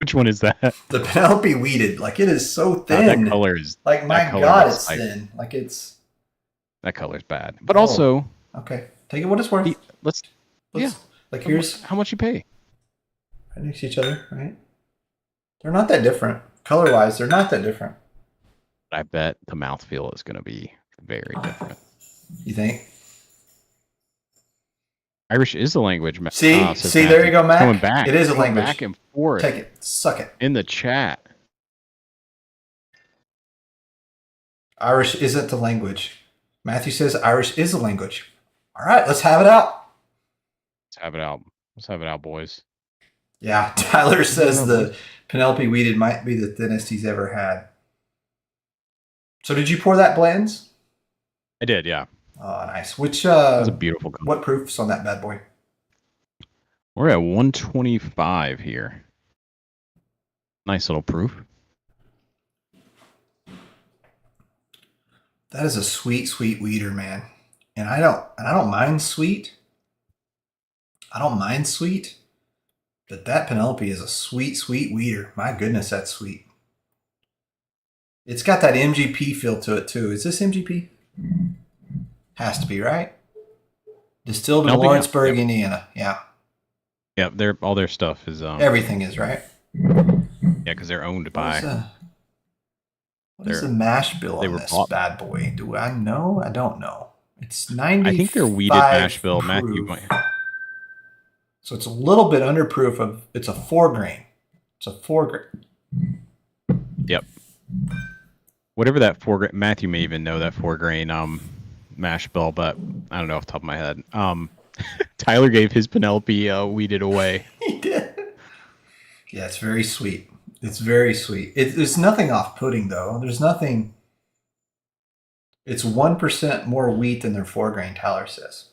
Which one is that? The Penelope weeded, like it is so That thin. color is. Like my that color God, is it's like- thin. Like it's That color's bad. But Oh. also, okay. Take it what it's worth. let's. Let's- Like here's How much you pay? right next to each other, right? They're not that different. Color wise, they're not that different. I bet the mouthfeel is going to be very different. You think? Irish is a language. See? says See, Matthew. there you go, Mac. Going back. It is a Going language. Back and forth Take it. Suck it. in the chat. Irish isn't the language. Matthew says Irish is the language. All right, let's have it out. Let's have it out. Let's have it out, boys. Yeah, Tyler Let's have it says out, the boys. Penelope weeded might be the thinnest he's ever had. So did you pour that Blanton's? I did, yeah. Oh, nice. Which That's a beautiful color. what proofs on that bad boy? We're at 125 here. Nice little proof. That is a sweet, sweet weeder, man. And I don't mind sweet. I don't mind sweet, but that Penelope is a sweet, sweet weeder. My goodness, that's sweet. It's got that MGP feel to it too. Is this MGP? Has to be, right? Distilled in Penelope, yeah. Lawrenceburg, Yep. Indiana. Yeah. Yeah, all their stuff is Everything is, right? yeah, because they're owned by. What is the mash bill they on were this bought- bad boy? Do I know? I don't know. It's 90. I think they're weeded mash bill. proof. Matthew might. So it's a little bit under proof of. It's a 4 grain. It's a 4 grain. Yep. Whatever that 4 grain. Matthew may even know that 4 grain mash bill, but I don't know off the top of my head. Tyler gave his Penelope weeded away. He did. Yeah, it's very sweet. It's very sweet. There's nothing off-putting though. There's nothing. It's 1% more wheat than their 4 grain. Tyler says.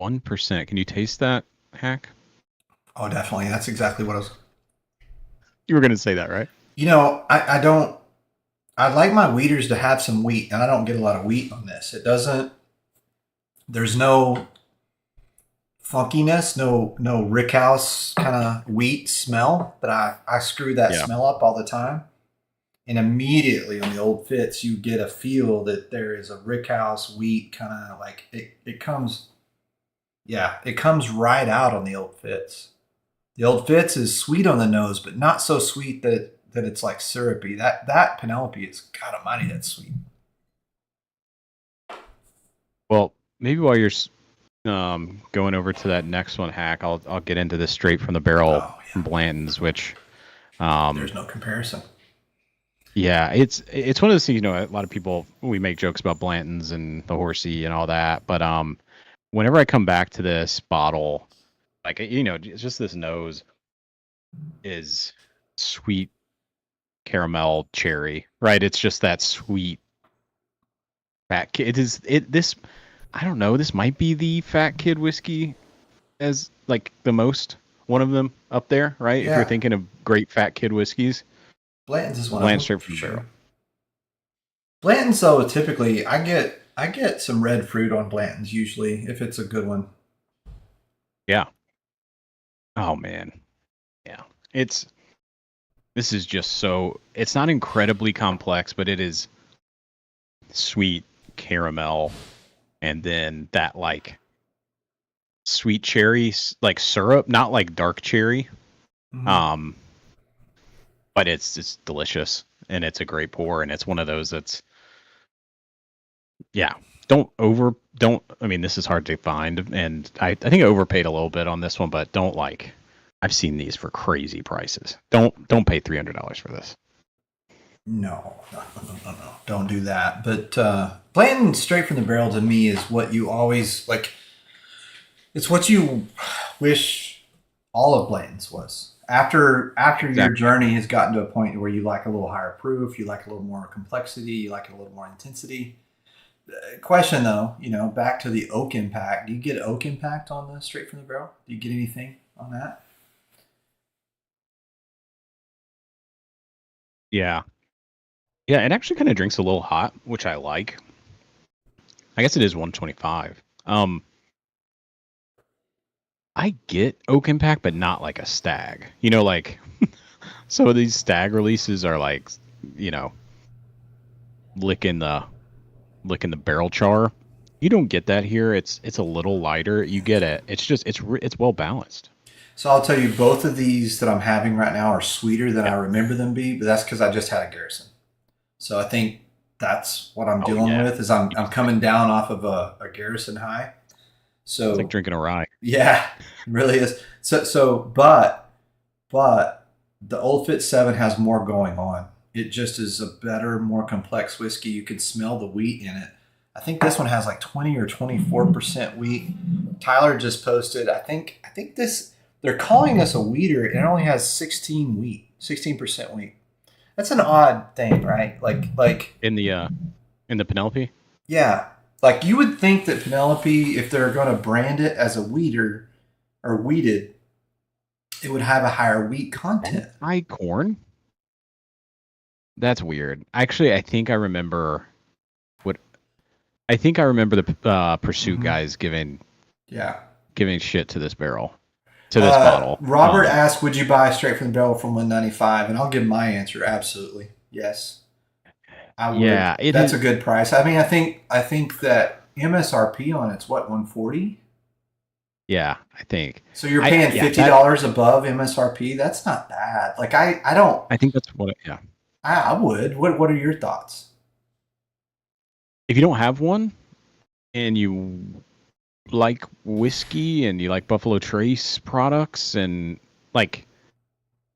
1%. Can you taste that, Hack? Oh, definitely. That's exactly what I was. You were gonna say that, right? You know, I don't. I like my wheaters to have some wheat, and I don't get a lot of wheat on this. It doesn't. There's no funkiness, no Rickhouse kind of wheat smell, but I screw that Yeah. smell up all the time. And immediately on the Old Fitz, you get a feel that there is a Rickhouse wheat kind of like it comes. Yeah, it comes right out on the Old Fitz. The Old Fitz is sweet on the nose, but not so sweet that it's like syrupy. That Penelope is, God Almighty, that's sweet. Well, maybe while you're going over to that next one, Hack, I'll get into this straight from the barrel Oh, yeah. from Blanton's, which There's no comparison. yeah, it's one of those things. You know, a lot of people, we make jokes about Blanton's and the horsey and all that, but whenever I come back to this bottle, like, you know, it's just this nose is sweet caramel cherry, right? It's just that sweet fat kid. This, I don't know, this might be the fat kid whiskey as like the most one of them up there, right? If Yeah. you're thinking of great fat kid whiskeys, Blanton's is one Blanton's of them. straight from the barrel. Blanton's, though, typically I get some red fruit on Blanton's usually if it's a good one. Yeah. Oh man. Yeah. This is just so, it's not incredibly complex, but it is sweet caramel and then that like sweet cherry like syrup, not like dark cherry. Mhm. But it's delicious and it's a great pour and it's one of those that's, yeah, I mean, this is hard to find and I think I overpaid a little bit on this one, but don't like, I've seen these for crazy prices. Don't pay $300 for this. No. Don't do that. But Blanton straight from the barrel to me is what you always like. It's what you wish all of Blanton's was. After your Exactly. journey has gotten to a point where you like a little higher proof, you like a little more complexity, you like a little more intensity. Question though, you know, back to the oak impact. Do you get oak impact on the straight from the barrel? Do you get anything on that? Yeah. Yeah, it actually kind of drinks a little hot, which I like. I guess it is 125. I get oak impact, but not like a stag. You know, like some of these stag releases are like, you know, licking the barrel char. You don't get that here. It's a little lighter. You get it. It's just it's well balanced. So I'll tell you, both of these that I'm having right now are sweeter than I remember them be, but that's because I just had a Garrison. So I think that's what I'm dealing yeah. with. Is I'm coming down off of a Garrison high. So It's like drinking a rye. yeah, it really is. So but the Old Fit 7 has more going on. it just is a better, more complex whiskey. You can smell the wheat in it. I think this one has like 20 or 24% wheat. Tyler just posted. I think this they're calling this a wheater. And it only has 16% wheat. That's an odd thing, right? Like in the Penelope. yeah, like you would think that Penelope, if they're going to brand it as a wheater or wheated, it would have a higher wheat content. High corn. That's weird. Actually, I think I remember what I think I remember the Pursuit Mhm. guys giving Yeah. shit to this barrel, to this bottle. Robert asked, "Would you buy straight from the barrel from 195?" And I'll give my answer: absolutely, yes. I would. Yeah, it That's is. a good price. I mean, I think that MSRP on it's what 140. Yeah, I think. So you're paying $50 above MSRP. That's not bad. Like I don't. I think that's what. Yeah. I would. What are your thoughts? If you don't have one, and you like whiskey and you like Buffalo Trace products, and like,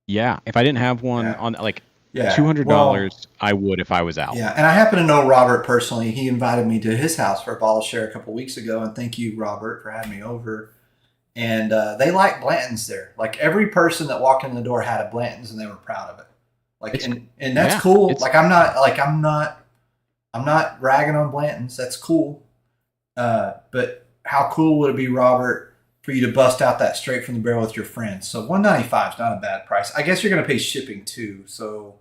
yeah, if I didn't have one Yeah. on like Yeah. $200, Well, I would if I was out. yeah, and I happen to know Robert personally. He invited me to his house for a bottle share a couple weeks ago, and thank you, Robert, for having me over. And they like Blanton's there. Like every person that walked in the door had a Blanton's, and they were proud of it. Like, and that's yeah, cool. it's- Like I'm not ragging on Blanton's. That's cool. But how cool would it be, Robert, for you to bust out that straight from the barrel with your friends? So 195 is not a bad price. I guess you're going to pay shipping too, so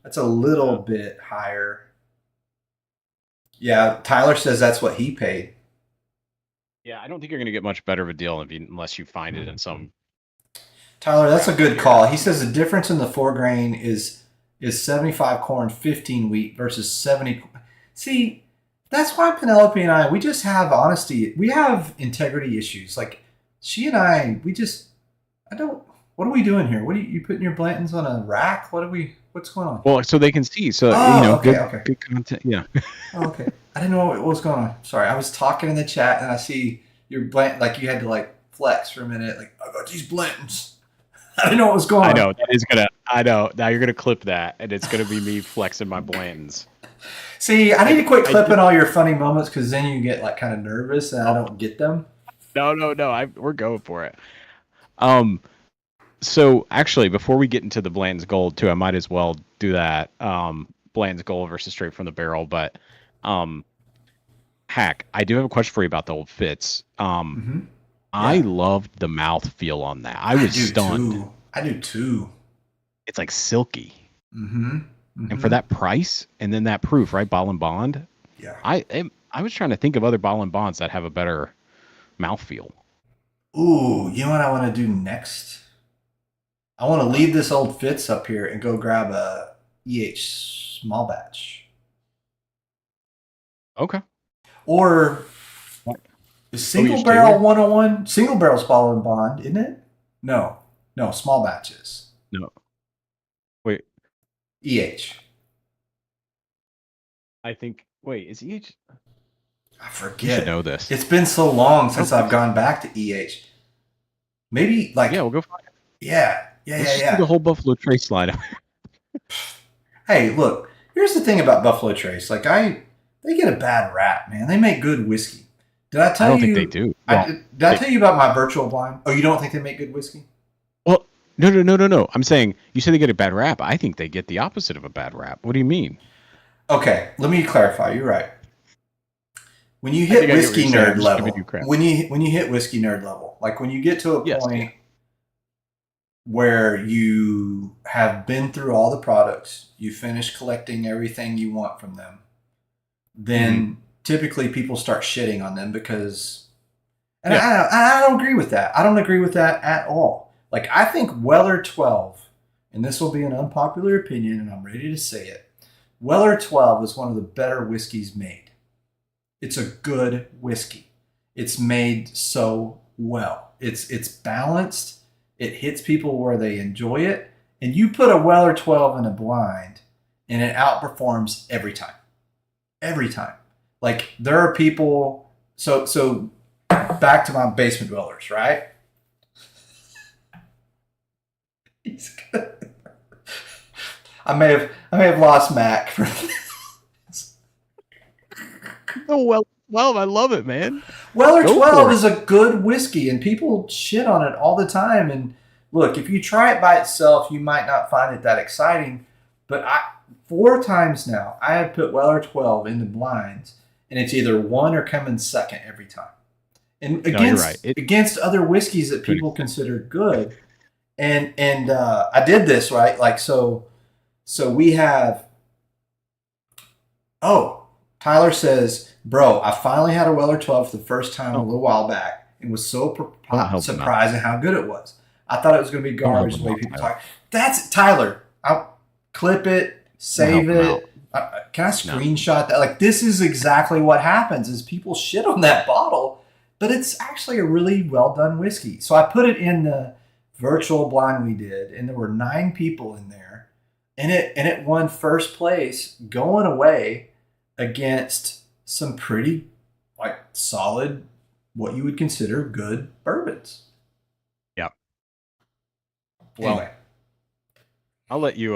that's a little bit higher. Yeah, Tyler says that's what he paid. Yeah, I don't think you're going to get much better of a deal unless you find it in some. Tyler, that's a good call. He says the difference in the 4 grain is 75 corn, 15 wheat versus 70. See, that's why Penelope and I, we just have honesty. We have integrity issues. Like she and I, I don't. What are we doing here? What are you putting your Blantons on a rack? What's going on? Well, so they can see. So Okay. good content. Yeah. Oh, okay. I didn't know what was going on. Sorry, I was talking in the chat and I see your Blanton, like you had to like flex for a minute. Like I got these Blantons. I didn't know what was going on. I know that is gonna. I know now you're gonna clip that, and it's gonna be me flexing my Blantons. See, I need to quit clipping all your funny moments because then you get like kind of nervous and I don't get them. No. We're going for it. So actually, before we get into the Bland's Gold too, I might as well do that. Bland's Gold versus straight from the barrel, but Hack, I do have a question for you about the old Fitz. I loved the mouth feel on that. I was stunned. I do too. It's like silky. Mm-hmm. And for that price, and then that proof, right? Ball and Bond. Yeah. I was trying to think of other Ball and Bonds that have a better mouthfeel. Ooh, you know what I want to do next? I want to leave this old Fitz up here and go grab a EH small batch. Okay. Or is single barrel 101? Single barrel's Ball and Bond, isn't it? No, small batches. No. Wait. EH. I think. Wait, is EH? I forget. You should know this. It's been so long since I've gone back to EH. Maybe like we'll go find it. Yeah. Let's just do the whole Buffalo Trace line. Hey, look. Here's the thing about Buffalo Trace. Like they get a bad rap, man. They make good whiskey. Did I tell you? I don't think they do. Did I tell you about my virtual blind? Oh, you don't think they make good whiskey? Well, no. I'm saying you say they get a bad rap. I think they get the opposite of a bad rap. What do you mean? Okay, let me clarify. You're right. When you hit whiskey nerd level, when you hit whiskey nerd level, like when you get to a point where you have been through all the products, you finish collecting everything you want from them, then typically people start shitting on them because, and I don't agree with that. I don't agree with that at all. Like I think Weller 12, and this will be an unpopular opinion, and I'm ready to say it. Weller 12 is one of the better whiskeys made. It's a good whiskey. It's made so well. It's balanced. It hits people where they enjoy it. And you put a Weller 12 in a blind, and it outperforms every time. Every time. Like there are people. So back to my basement dwellers, right? I may have lost Mac for this. Oh well, I love it, man. Weller Go 12 for it. is a good whiskey, and people shit on it all the time. And look, if you try it by itself, you might not find it that exciting. But 4 times now, I have put Weller 12 into blinds, and it's either won or come in second every time. And No, you're right. against other whiskeys that people consider good. And I did this right, like so. So we have. Oh, Tyler says, "Bro, I finally had a Weller 12 for the first time a little while back, and was so surprised at how good it was. I thought it was going to be garbage the way people talk." That's Tyler. I'll clip it, save it. Can I screenshot that? Like, this is exactly what happens: is people shit on that bottle, but it's actually a really well done whiskey. So I put it in the virtual blind we did, and there were 9 people in there, and it won first place going away against some pretty like solid, what you would consider good bourbons. Yep. Well, anyway, I'll let you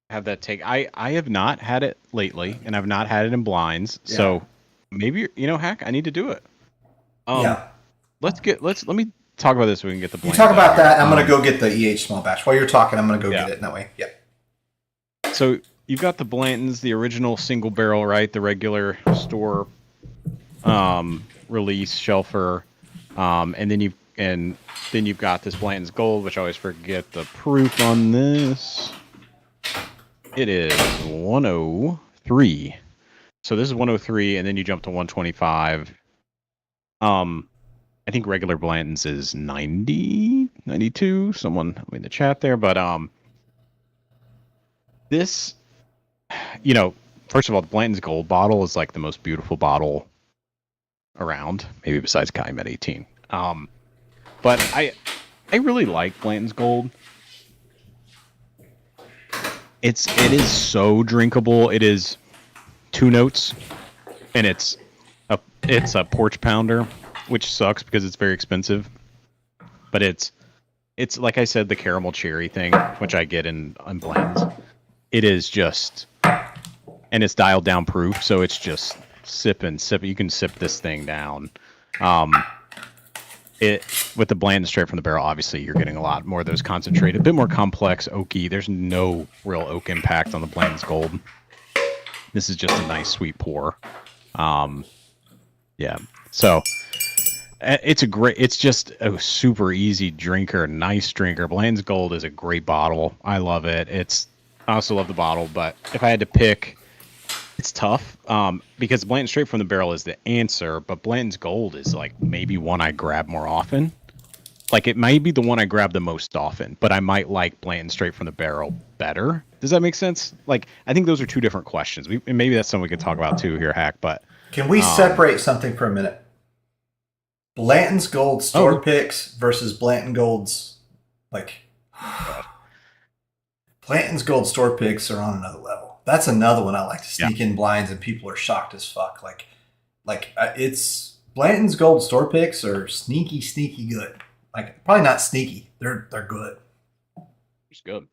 have that take. I have not had it lately, and I've not had it in blinds. Yeah. So maybe Hack, I need to do it. Yeah. Let me talk about this so we can get the blinds. You talk about that. I'm gonna go get the EH small batch. While you're talking, I'm gonna go get it that way. Yep. So you've got the Blanton's, the original single barrel, right? The regular store release shelfer, and then you've got this Blanton's Gold, which I always forget the proof on this. It is 103. So this is 103, and then you jump to 125. I think regular Blanton's is 90, 92. Someone in the chat there, but this, first of all, the Blanton's Gold bottle is like the most beautiful bottle around, maybe besides Calumet 18. But I really like Blanton's Gold. It is so drinkable. It is 2 notes, and it's a porch pounder, which sucks because it's very expensive. But it's like I said, the caramel cherry thing, which I get in Blanton's. It is just, and it's dialed down proof, so it's just sip. You can sip this thing down. With the Blanton straight from the barrel, obviously you're getting a lot more of those concentrated, a bit more complex, oaky. There's no real oak impact on the Blanton's Gold. This is just a nice sweet pour. Yeah. So it's just a super easy drinker, nice drinker. Blanton's Gold is a great bottle. I love it. I also love the bottle, but if I had to pick, it's tough because Blanton straight from the barrel is the answer, but Blanton's Gold is like maybe one I grab more often. Like it might be the one I grab the most often, but I might like Blanton straight from the barrel better. Does that make sense? Like I think those are 2 different questions. Maybe that's something we could talk about too here, Hack. But can we separate something for a minute? Blanton's Gold store picks versus Blanton Gold's Blanton's Gold store picks are on another level. That's another one I like to sneak in blinds, and people are shocked as fuck. It's Blanton's Gold store picks are sneaky good. Like probably not sneaky. They're good. It's good.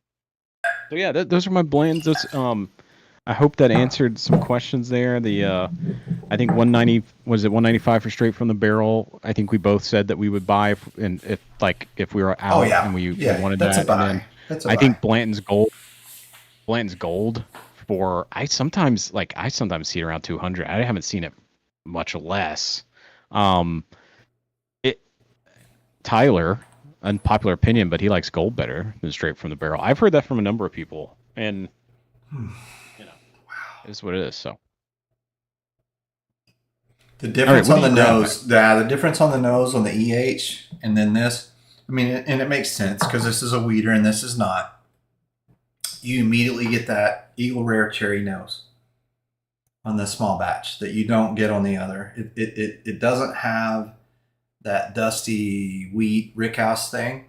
So yeah, those are my blends. I hope that answered some questions there. I think 190 was it 195 for straight from the barrel. I think we both said that we would buy if we were out and we wanted that's that. A buy. And then I think Blanton's Gold for I sometimes see it around 200. I haven't seen it much less. Tyler, unpopular opinion, but he likes Gold better than straight from the barrel. I've heard that from a number of people, and it's what it is. So the difference on the nose, the difference on the nose on the EH and then this, I mean, and it makes sense because this is a weeder and this is not. You immediately get that Eagle Rare cherry nose on the small batch that you don't get on the other. It doesn't have that dusty wheat rickhouse thing.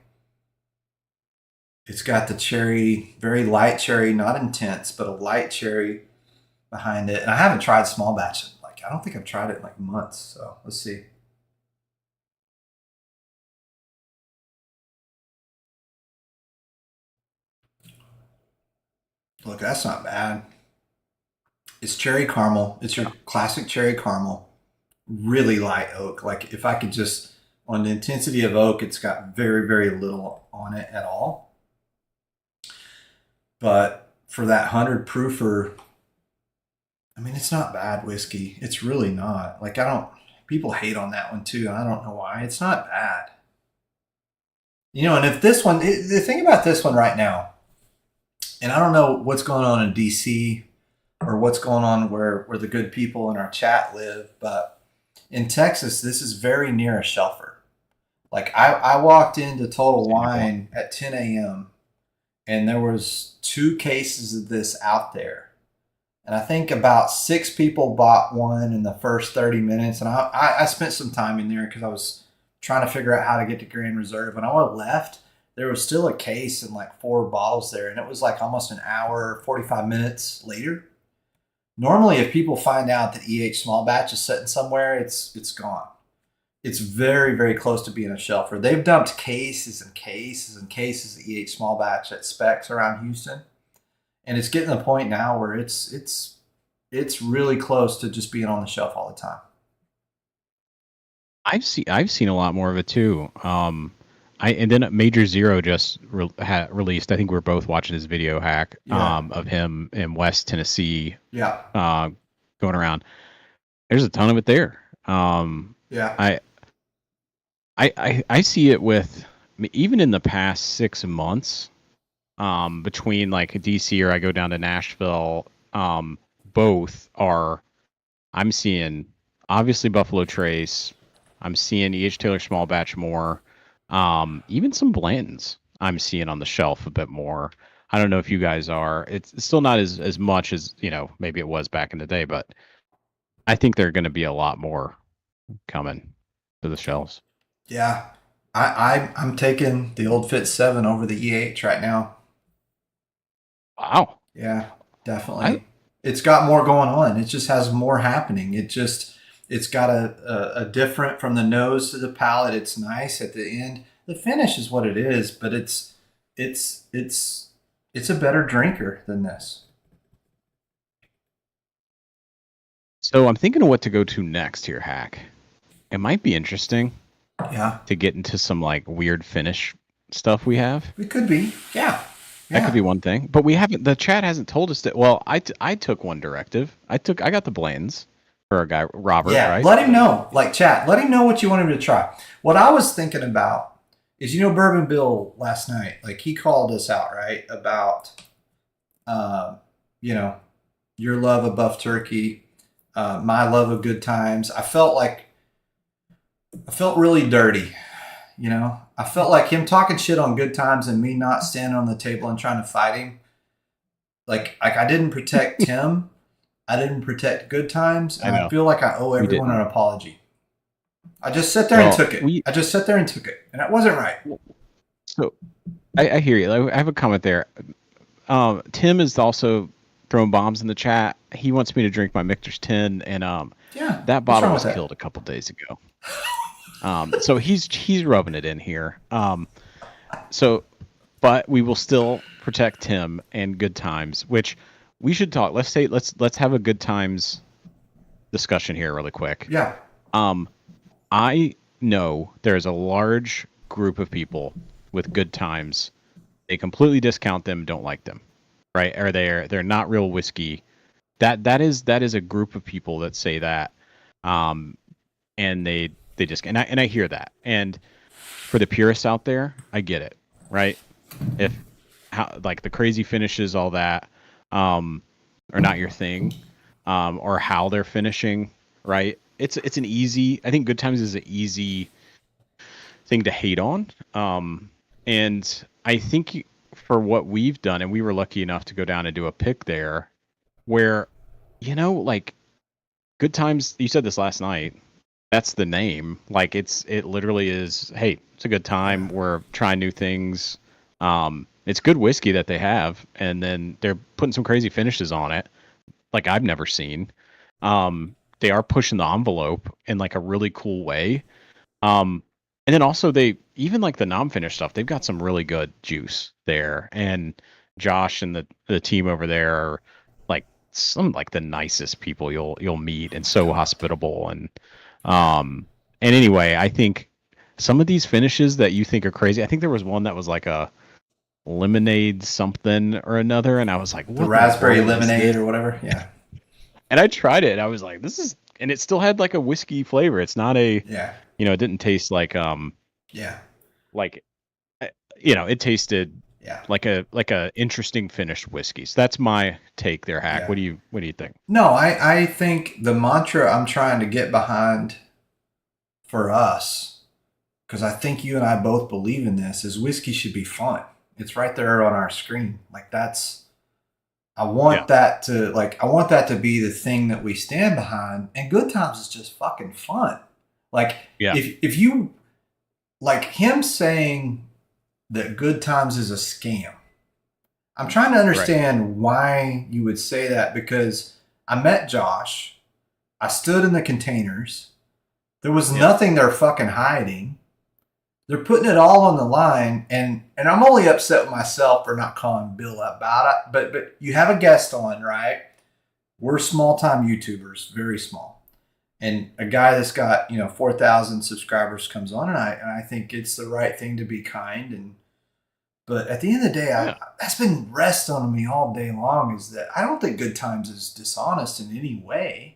It's got the cherry, very light cherry, not intense, but a light cherry behind it. And I haven't tried small batch. I don't think I've tried it in months. So let's see. Look, that's not bad. It's cherry caramel. It's your classic cherry caramel. Really light oak. Like if I could just on the intensity of oak, it's got very, very little on it at all. But for that 100 proofer, I mean, it's not bad whiskey. It's really not. Like I don't. People hate on that one too. I don't know why. It's not bad. And if this one, the thing about this one right now, and I don't know what's going on in DC or what's going on where the good people in our chat live, but in Texas, this is very near a shelfer. Like I walked into Total Wine at 10 a.m. and there was 2 cases of this out there. And I think about 6 people bought one in the first 30 minutes. And I spent some time in there because I was trying to figure out how to get to Grand Reserve. When I left, there was still a case and like 4 bottles there. And it was like almost an hour, 45 minutes later. Normally, if people find out that EH Small Batch is sitting somewhere, it's gone. It's very, very close to being a shelfer. They've dumped cases and cases and cases of EH Small Batch at Specs around Houston. And it's getting to the point now where it's really close to just being on the shelf all the time. I've seen a lot more of it too. And then Major Zero just released. I think we're both watching his video hack of him in West Tennessee. Yeah. Going around. There's a ton of it there. Yeah. I see it with even in the past 6 months. Between like DC or I go down to Nashville, both are. I'm seeing obviously Buffalo Trace. I'm seeing E.H. Taylor Small Batch more. Even some Blantons I'm seeing on the shelf a bit more. I don't know if you guys are. It's still not as much as maybe it was back in the day, but I think there are going to be a lot more coming to the shelves. Yeah, I'm taking the Old Fit 7 over the EH right now. Wow. Yeah, definitely. It's got more going on. It just has more happening. It's got a different from the nose to the palate. It's nice at the end. The finish is what it is, but it's a better drinker than this. So I'm thinking of what to go to next here, Hack. It might be interesting. Yeah. To get into some like weird finish stuff we have. It could be. Yeah. That could be one thing, but we haven't. The chat hasn't told us that. Well, I took one directive. I got the blends for our guy Robert. Yeah, right? Let him know. Like chat, let him know what you want him to try. What I was thinking about is, Bourbon Bill last night, like he called us out, right, about, your love of Buff Turkey, my love of Good Times. I felt really dirty. I felt like him talking shit on Good Times and me not standing on the table and trying to fight him. Like I didn't protect Tim. I didn't protect Good Times. And I feel like I owe everyone an apology. I just sat there and took it. I just sat there and took it. And it wasn't right. So I hear you. I have a comment there. Tim is also throwing bombs in the chat. He wants me to drink my Michter's 10. And that bottle was killed a couple days ago. So he's rubbing it in here. But we will still protect Tim and Good Times, which we should talk. Let's have a Good Times discussion here really quick. Yeah. I know there's a large group of people with Good Times. They completely discount them, don't like them, right? Or they're not real whiskey. That is a group of people that say that, and they just and I hear that. And for the purists out there, I get it, right? If like the crazy finishes, all that, are not your thing, or how they're finishing, right? It's an easy. I think Good Times is an easy thing to hate on, and I think for what we've done, and we were lucky enough to go down and do a pick there, where like Good Times. You said this last night. That's the name. Like it literally is. Hey, it's a good time. We're trying new things. It's good whiskey that they have, and then they're putting some crazy finishes on it, like I've never seen. They are pushing the envelope in like a really cool way. And then also they even like the non-finished stuff. They've got some really good juice there, and Josh and the team over there are like some like the nicest people you'll meet, and so hospitable. And anyway, I think some of these finishes that you think are crazy. I think there was one that was like a lemonade something or another, and I was like, The what raspberry in the world is lemonade this? or whatever. Yeah. And I tried it, and I was like, this is, and it still had like a whiskey flavor. It's not a, Yeah. it didn't taste Yeah. like it tasted Yeah. like a interesting finished whiskey. So that's my take there, Hack. Yeah. What do you think? No, I think the mantra I'm trying to get behind for us, because I think you and I both believe in this, is whiskey should be fun. It's right there on our screen. Like that's I Yeah. want that to I want that to be the thing that we stand behind. And Good Times is just fucking fun. Like Yeah. if you like him saying that Good Times is a scam. I'm trying to Right. understand why you would say that because I met Josh. I stood in the containers. There was Yeah. nothing they're fucking hiding. They're putting it all on the line, and I'm only upset with myself for not calling Bill about it. But you have a guest on, right? We're small time YouTubers, very small, and a guy that's got 4,000 subscribers comes on, and I think it's the right thing to be kind. And but at the end of the day, Yeah. that's been rest on me all day long. Is that I don't think Good Times is dishonest in any way.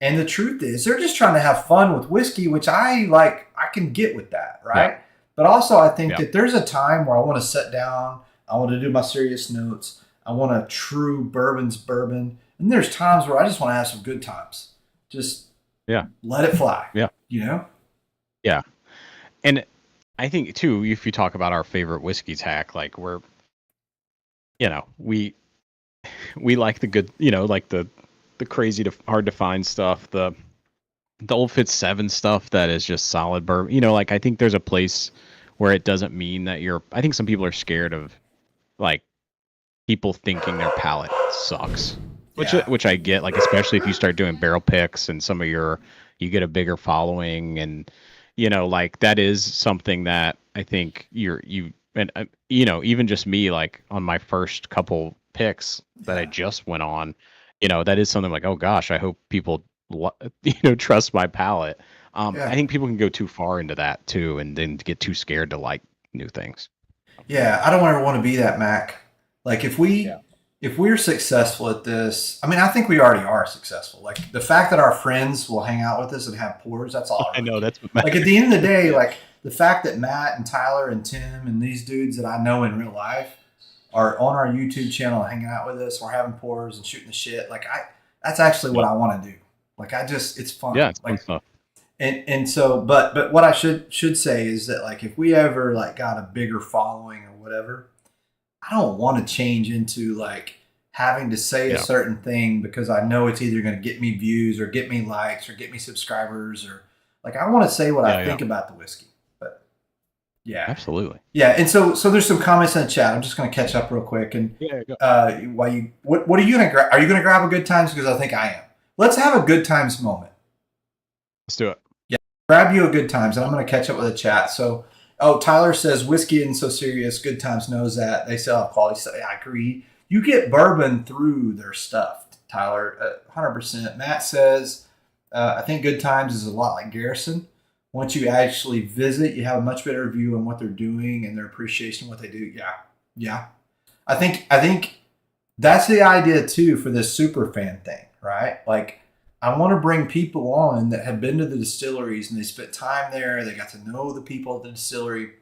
And the truth is, they're just trying to have fun with whiskey, which I like. I can get with that, Yeah. right? But also, I think Yeah. that there's a time where I want to sit down. I want to do my serious notes. I want a true bourbon's bourbon. And there's times where I just want to have some good times. Just Yeah. let it fly. Yeah. You know? Yeah. And I think too, if you talk about our favorite whiskeys, Hack, like we like the good, like the crazy to hard to find stuff, the old Fitz 7 stuff that is just solid bourbon. Like I think there's a place where it doesn't mean that I think some people are scared of like people thinking their palate sucks. Yeah. Which I get, like especially if you start doing barrel picks and you get a bigger following, and like that is something that I think even just me, like on my first couple picks that I Yeah. just went on, that is something like, oh gosh, I hope people trust my palate. I Yeah. think people can go too far into that too, and then get too scared to like new things. Yeah. I don't ever want to be that, Mac. Like Yeah. if we're successful at this, I mean, I think we already are successful. Like the fact that our friends will hang out with us and have pours, that's all I I really know care. that's what Like at the end of the day, like the fact that Matt and Tyler and Tim and these dudes that I know in real life are on our YouTube channel hanging out with us, we're having pours and shooting the shit. That's actually what yeah, I want to do. Like it's fun. yeah, it's fun Like stuff. and so but what I should say is that like if we ever like got a bigger following or whatever, I don't want to change into like having to say a Yeah, certain thing because I know it's either going to get me views or get me likes or get me subscribers or like I want to say what I yeah, think about the whiskey. But yeah. absolutely. Yeah, and so there's some comments in the chat. I'm just going to catch up real quick and Yeah, go. what are you going to grab? Are you going to grab a good times because I think I am. Let's have a good times moment. Let's do it. Grab you a good times, and I'm going to catch up with the chat. So, Tyler says whiskey isn't so serious. Good Times knows that they sell quality stuff. Yeah, I agree. You get bourbon through their stuff, Tyler, 100%. Matt says, I think Good Times is a lot like Garrison. Once you actually visit, you have a much better view on what they're doing and their appreciation of what they do. Yeah, yeah. I think that's the idea too for this super fan thing, right? Like I want to bring people on that have been to the distilleries and they spent time there. They got to know the people at the distillery,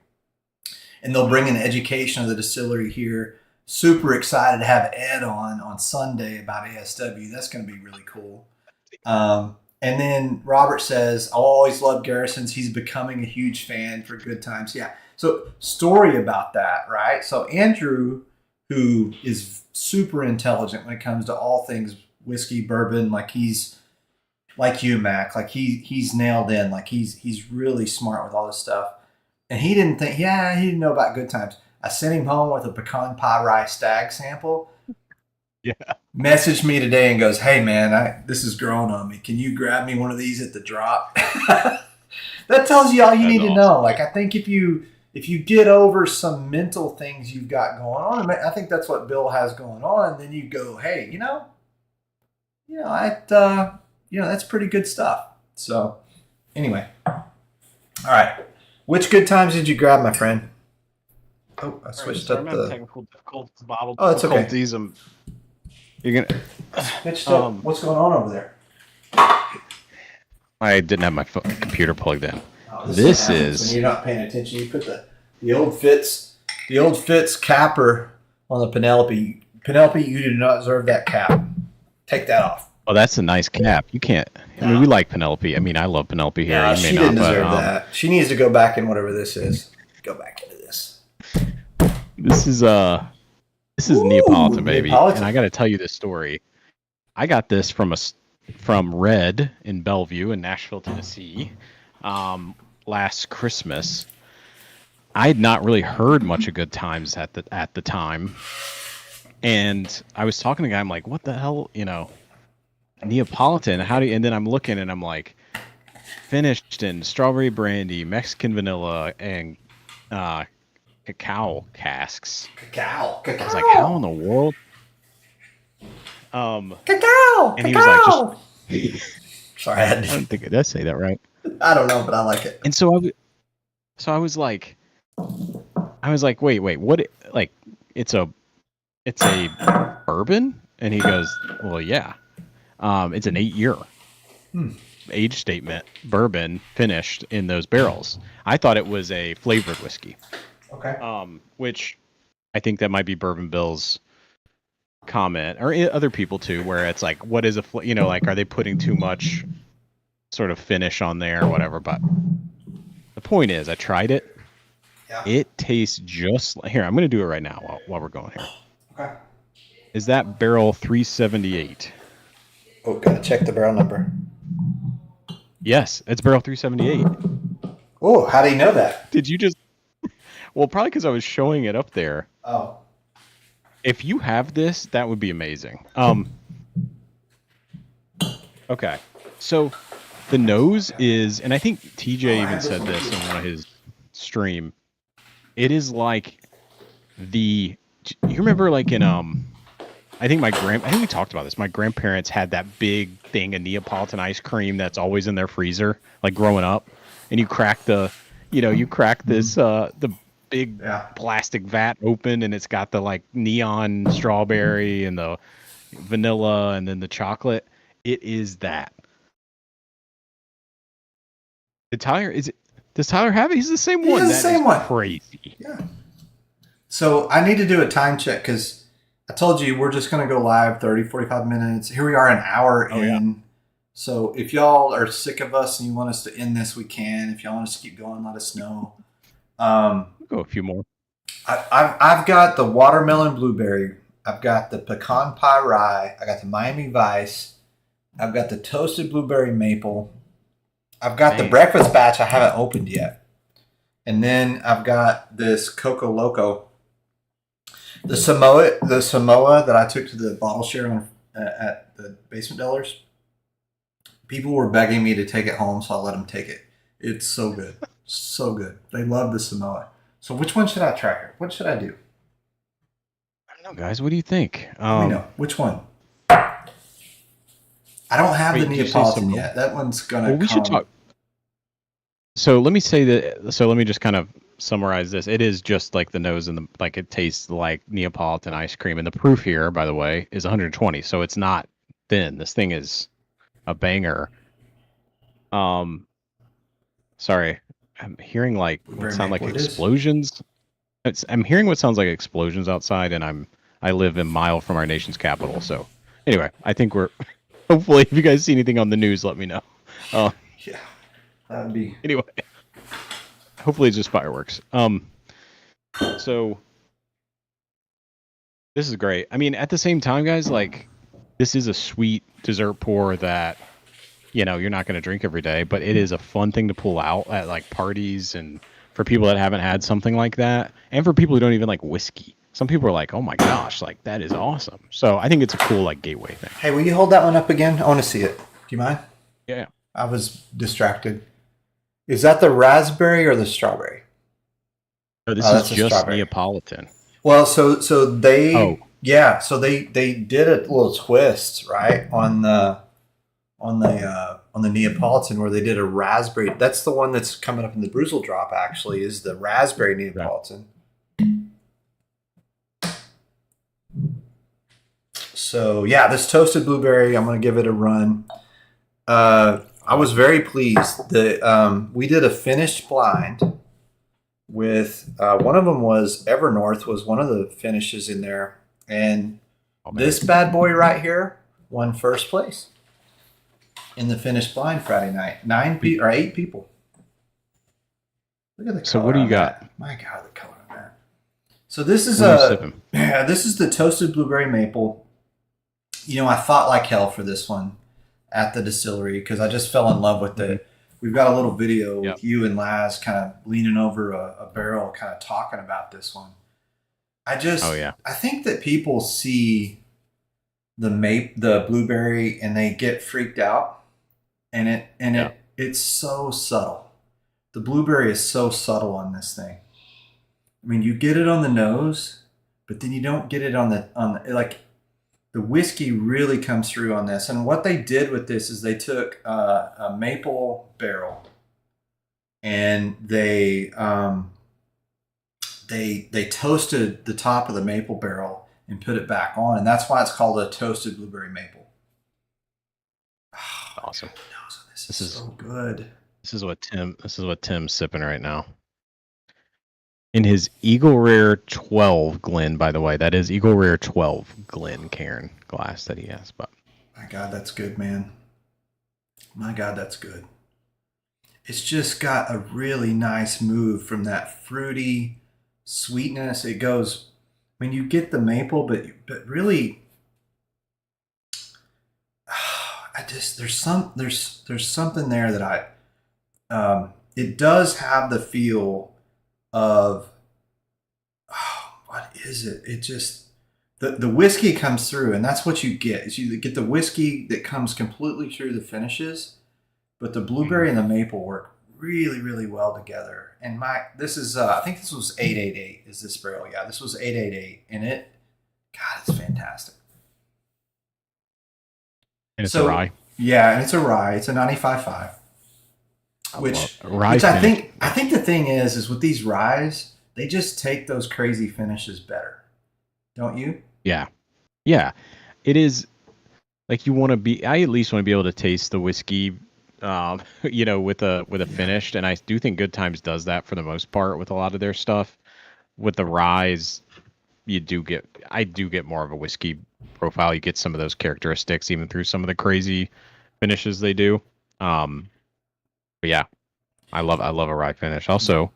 and they'll bring an education of the distillery here. Super excited to have Ed on Sunday about ASW. That's going to be really cool. And then Robert says, I'll always love Garrison's. He's becoming a huge fan for Good Times. Yeah. So story about that, right? So Andrew, who is super intelligent when it comes to all things whiskey, bourbon, like he's like you, Mac. Like he's nailed in. Like he's really smart with all this stuff. And he didn't think, yeah, he didn't know about Good Times. I sent him home with a pecan pie rye stag sample. Yeah. Messaged me today and goes, "Hey man, this is growing on me. Can you grab me one of these at the drop?" That tells you all you That's need to awesome. know. Like I think if you if you get over some mental things you've got going on, and I think that's what Bill has going on. Then you go, hey, that's pretty good stuff. So, anyway, all right. Which good times did you grab, my friend? Oh, I switched up the technical difficulties. Bottle Oh, it's okay. difficulties. You're gonna. Switched up. What's going on over there? I didn't have my computer plugged in. Oh, this when is you're not paying attention. You put the old Fitz capper on the Penelope. Penelope, you do not deserve that cap. Take that off. Oh, that's a nice cap. You can't. I mean, we like Penelope. I mean, I love Penelope here. No, you may she not, didn't but, deserve that. She needs to go back in whatever this is. Go back into this. This is Neapolitan, baby. Neapolitan. And I got to tell you this story. I got this from Red in Bellevue in Nashville, Tennessee, last Christmas. I had not really heard much of Good Times at the time, and I was talking to a guy. I'm like, "What the hell, Neapolitan? And then I'm looking, and I'm like, finished in strawberry brandy, Mexican vanilla, and cacao casks. Cacao. I was like, how in the world? Cacao. And he was like, Sorry, I don't think it does say that right. I don't know, but I like it. And so I was like, wait, what? Like, it's a bourbon? And he goes, well, yeah. It's an 8-year age statement bourbon finished in those barrels. I thought it was a flavored whiskey. Okay. Which I think that might be Bourbon Bill's comment, or other people too, where it's like, what is like, are they putting too much sort of finish on there or whatever? But the point is, I tried it. Yeah. It tastes just like, here, I'm going to do it right now while we're going here. Okay. Is that barrel 378? Oh, gotta check the barrel number. Yes, it's barrel 378. Oh, how do you know that? Did you just? Well, probably because I was showing it up there. Oh. If you have this, that would be amazing. Okay. So the nose is, and I think TJ even said this on one of his stream. It is like you remember like in I think we talked about this. My grandparents had that big thing of Neapolitan ice cream that's always in their freezer, like growing up. And you crack this the big plastic vat open, and it's got the like neon strawberry and the vanilla and then the chocolate. It is that. Does Tyler have it? He's the same one. He's the same one. Crazy. Yeah. So I need to do a time check because I told you we're just going to go live 30, 45 minutes. Here we are an hour in. Yeah. So if y'all are sick of us and you want us to end this, we can. If y'all want us to keep going, let us know. We'll go a few more. I've got the watermelon blueberry. I've got the pecan pie rye. I got the Miami Vice. I've got the toasted blueberry maple. I've got the breakfast batch I haven't opened yet. And then I've got this Coco Loco. The Samoa that I took to the bottle share at the Basement Dwellers. People were begging me to take it home, so I let them take it. It's so good. So good. They love the Samoa. So which one should I try here? What should I do? I don't know, guys. What do you think? Let me know. Which one? I don't have the Neapolitan yet. That one's going to come. We should talk. So let me say that. So let me just kind of summarize this. It is just like the nose and it tastes like Neapolitan ice cream. And the proof here, by the way, is 120. So it's not thin. This thing is a banger. Sorry, I'm hearing what sound like explosions. I'm hearing what sounds like explosions outside, and I live a mile from our nation's capital. So anyway, I think we're hopefully if you guys see anything on the news, let me know. Yeah, that would be anyway. Hopefully it's just fireworks. So this is great. I mean, at the same time, guys, like this is a sweet dessert pour that you're not going to drink every day, but it is a fun thing to pull out at like parties and for people that haven't had something like that, and for people who don't even like whiskey. Some people are like, "Oh my gosh, like that is awesome." So I think it's a cool like gateway thing. Hey, will you hold that one up again? I want to see it. Do you mind? Yeah. I was distracted. Is that the raspberry or the strawberry? Oh, this Oh, is that's a just strawberry. Neapolitan. Well, so Oh, they did a little twist, right, on the Neapolitan, where they did a raspberry. That's the one that's coming up in the Bruzel drop. Actually, is the raspberry right. Neapolitan. So yeah, this toasted blueberry, I'm going to give it a run. I was very pleased that we did a finished blind with one of them was Evernorth was one of the finishes in there, and Oh man. this bad boy right here won first place in the finished blind Friday night. 8 people. Look at the color So what do you on got? that. My God, the color on that. So this is What are you sipping? this is the toasted blueberry maple. I fought like hell for this one at the distillery because I just fell in love with it. We've got a little video Yep. with you and Laz kind of leaning over a barrel, kind of talking about this one. Oh yeah. I think that people see the blueberry and they get freaked out, and it's so subtle. The blueberry is so subtle on this thing. I mean, you get it on the nose, but then you don't get it on the whiskey really comes through on this. And what they did with this is they took a maple barrel and they toasted the top of the maple barrel and put it back on, and that's why it's called a toasted blueberry maple. Oh, Awesome. God, this is so good. This is what Tim's sipping right now. In his Eagle Rare 12 Glen, by the way, that is Eagle Rare 12 Glencairn glass that he has. But my God, that's good, man. My God, that's good. It's just got a really nice move from that fruity sweetness. It goes when you get the maple, but really, there's something there that it does have the feel of, what is it? It just the whiskey comes through, and that's what you get. Is you get the whiskey that comes completely through the finishes, but the blueberry and the maple work really, really well together. And this is I think this was 888. Is this barrel? Yeah, this was 888, and God, it's fantastic. and it's a rye. Yeah, and it's a rye. It's a 95.5. Which rye I finish. think the thing is with these ryes, they just take those crazy finishes better, don't you? Yeah. Yeah. It is like you want to be. I at least want to be able to taste the whiskey, with a finished. And I do think Good Times does that for the most part with a lot of their stuff. With the ryes, I do get more of a whiskey profile. You get some of those characteristics even through some of the crazy finishes they do. But yeah, I love a rye finish. Also,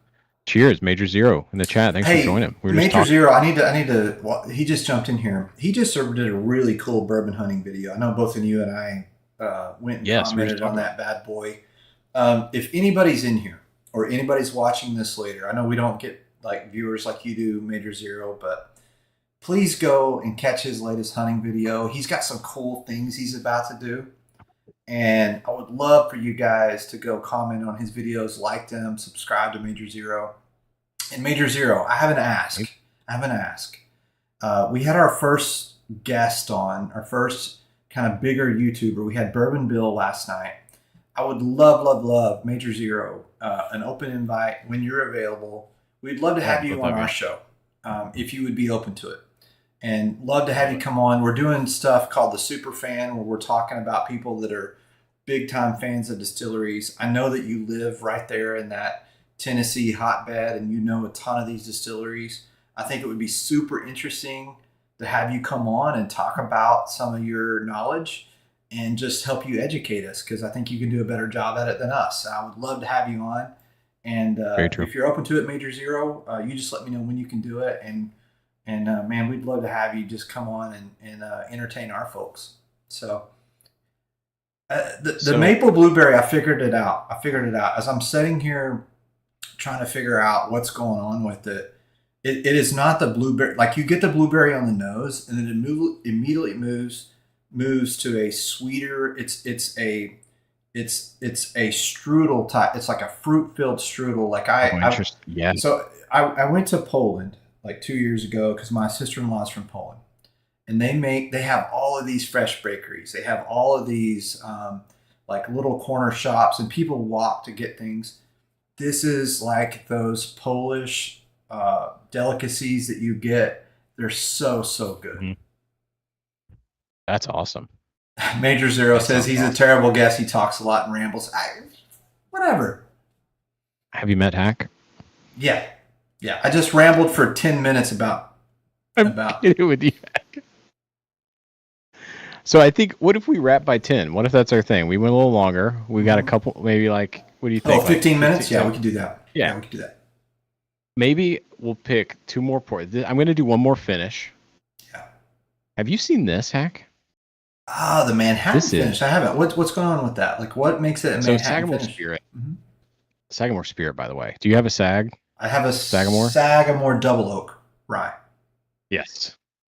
cheers, Major Zero in the chat. Thanks for joining. We were just Major talking. Zero, I need to. Well, he just jumped in here. He just did a really cool bourbon hunting video. I know both of you and I went and Yes, we were commented just on that bad boy. If anybody's in here or anybody's watching this later, I know we don't get like viewers like you do, Major Zero, but please go and catch his latest hunting video. He's got some cool things he's about to do. And I would love for you guys to go comment on his videos, like them, subscribe to Major Zero. And Major Zero, I have an ask. We had our first guest on, our first kind of bigger YouTuber. We had Bourbon Bill last night. I would love, Major Zero, an open invite when you're available. We'd love to have you on our show if you would be open to it. And love to have you come on. We're doing stuff called the Super Fan, where we're talking about people that are big time fans of distilleries. I know that you live right there in that Tennessee hotbed and you know a ton of these distilleries. I think it would be super interesting to have you come on and talk about some of your knowledge and just help you educate us, because I think you can do a better job at it than us. I would love to have you on. And if you're open to it, Major Zero, you just let me know when you can do it. And man, we'd love to have you just come on and entertain our folks. So the maple blueberry, I figured it out. As I'm sitting here trying to figure out what's going on with it. It is not the blueberry. Like, you get the blueberry on the nose, and then it immediately moves to a sweeter. It's a It's a strudel type. It's like a fruit filled strudel. Like Oh, interesting. Yeah. I went to Poland like 2 years ago because my sister in law is from Poland, and they have all of these fresh bakeries. They have all of these like little corner shops, and people walk to get things. This is like those Polish delicacies that you get. They're so good. Mhm. That's awesome. Major Zero That says sounds he's a awesome. terrible guest. He talks a lot and rambles. Whatever. Have you met Hack? Yeah, yeah. I just rambled for 10 minutes I'm about. kidding with you. So I think, what if we wrap by 10? What if that's our thing? We went a little longer. We got a Mhm. couple, maybe like, what do you Oh, think? Like 15 15, minutes. Yeah, we could do that. yeah. Yeah, we could do that. Maybe we'll pick two more I'm going to do one more finish. Yeah. Have you seen this, Hack? Ah, the Manhattan This finish. is I haven't. What's going on with that? Like, what makes it a so Manhattan Sagamore finish? Spirit. Mhm. Sagamore Spirit, by the way. Do you have a Sag? I have a Sagamore? Sagamore Double Oak rye. Yes.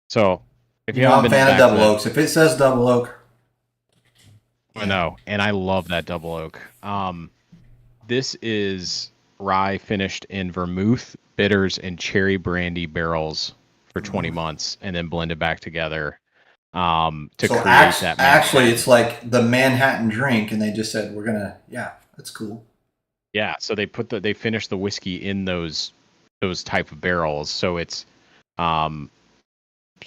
So if You you know, haven't I'm a been fan of back to Double that, Oaks. If it says Double Oak, I yeah. know, and I love that double oak. This is rye finished in vermouth, bitters, and cherry brandy barrels for 20 Vermouth. months, and then blended back together to So create that actually, Manhattan. it's like the Manhattan drink, and they just said we're gonna. Yeah, that's cool. Yeah, so they finished the whiskey in those type of barrels, so um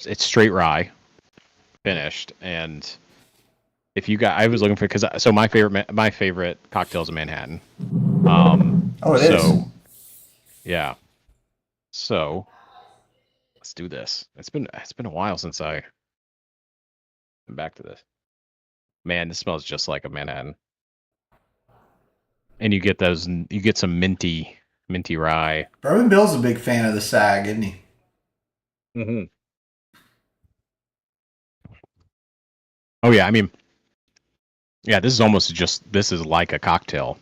it's straight rye finished. And if you got, I was looking for, because so my favorite cocktail is a Manhattan. Oh, it is. So yeah, so let's do this. It's been a while since I been back to this. Man, this smells just like a Manhattan. And you get some minty rye. Bourbon Bill's a big fan of the SAG, isn't he? Hmm. Oh yeah, I mean, yeah, this is like a cocktail.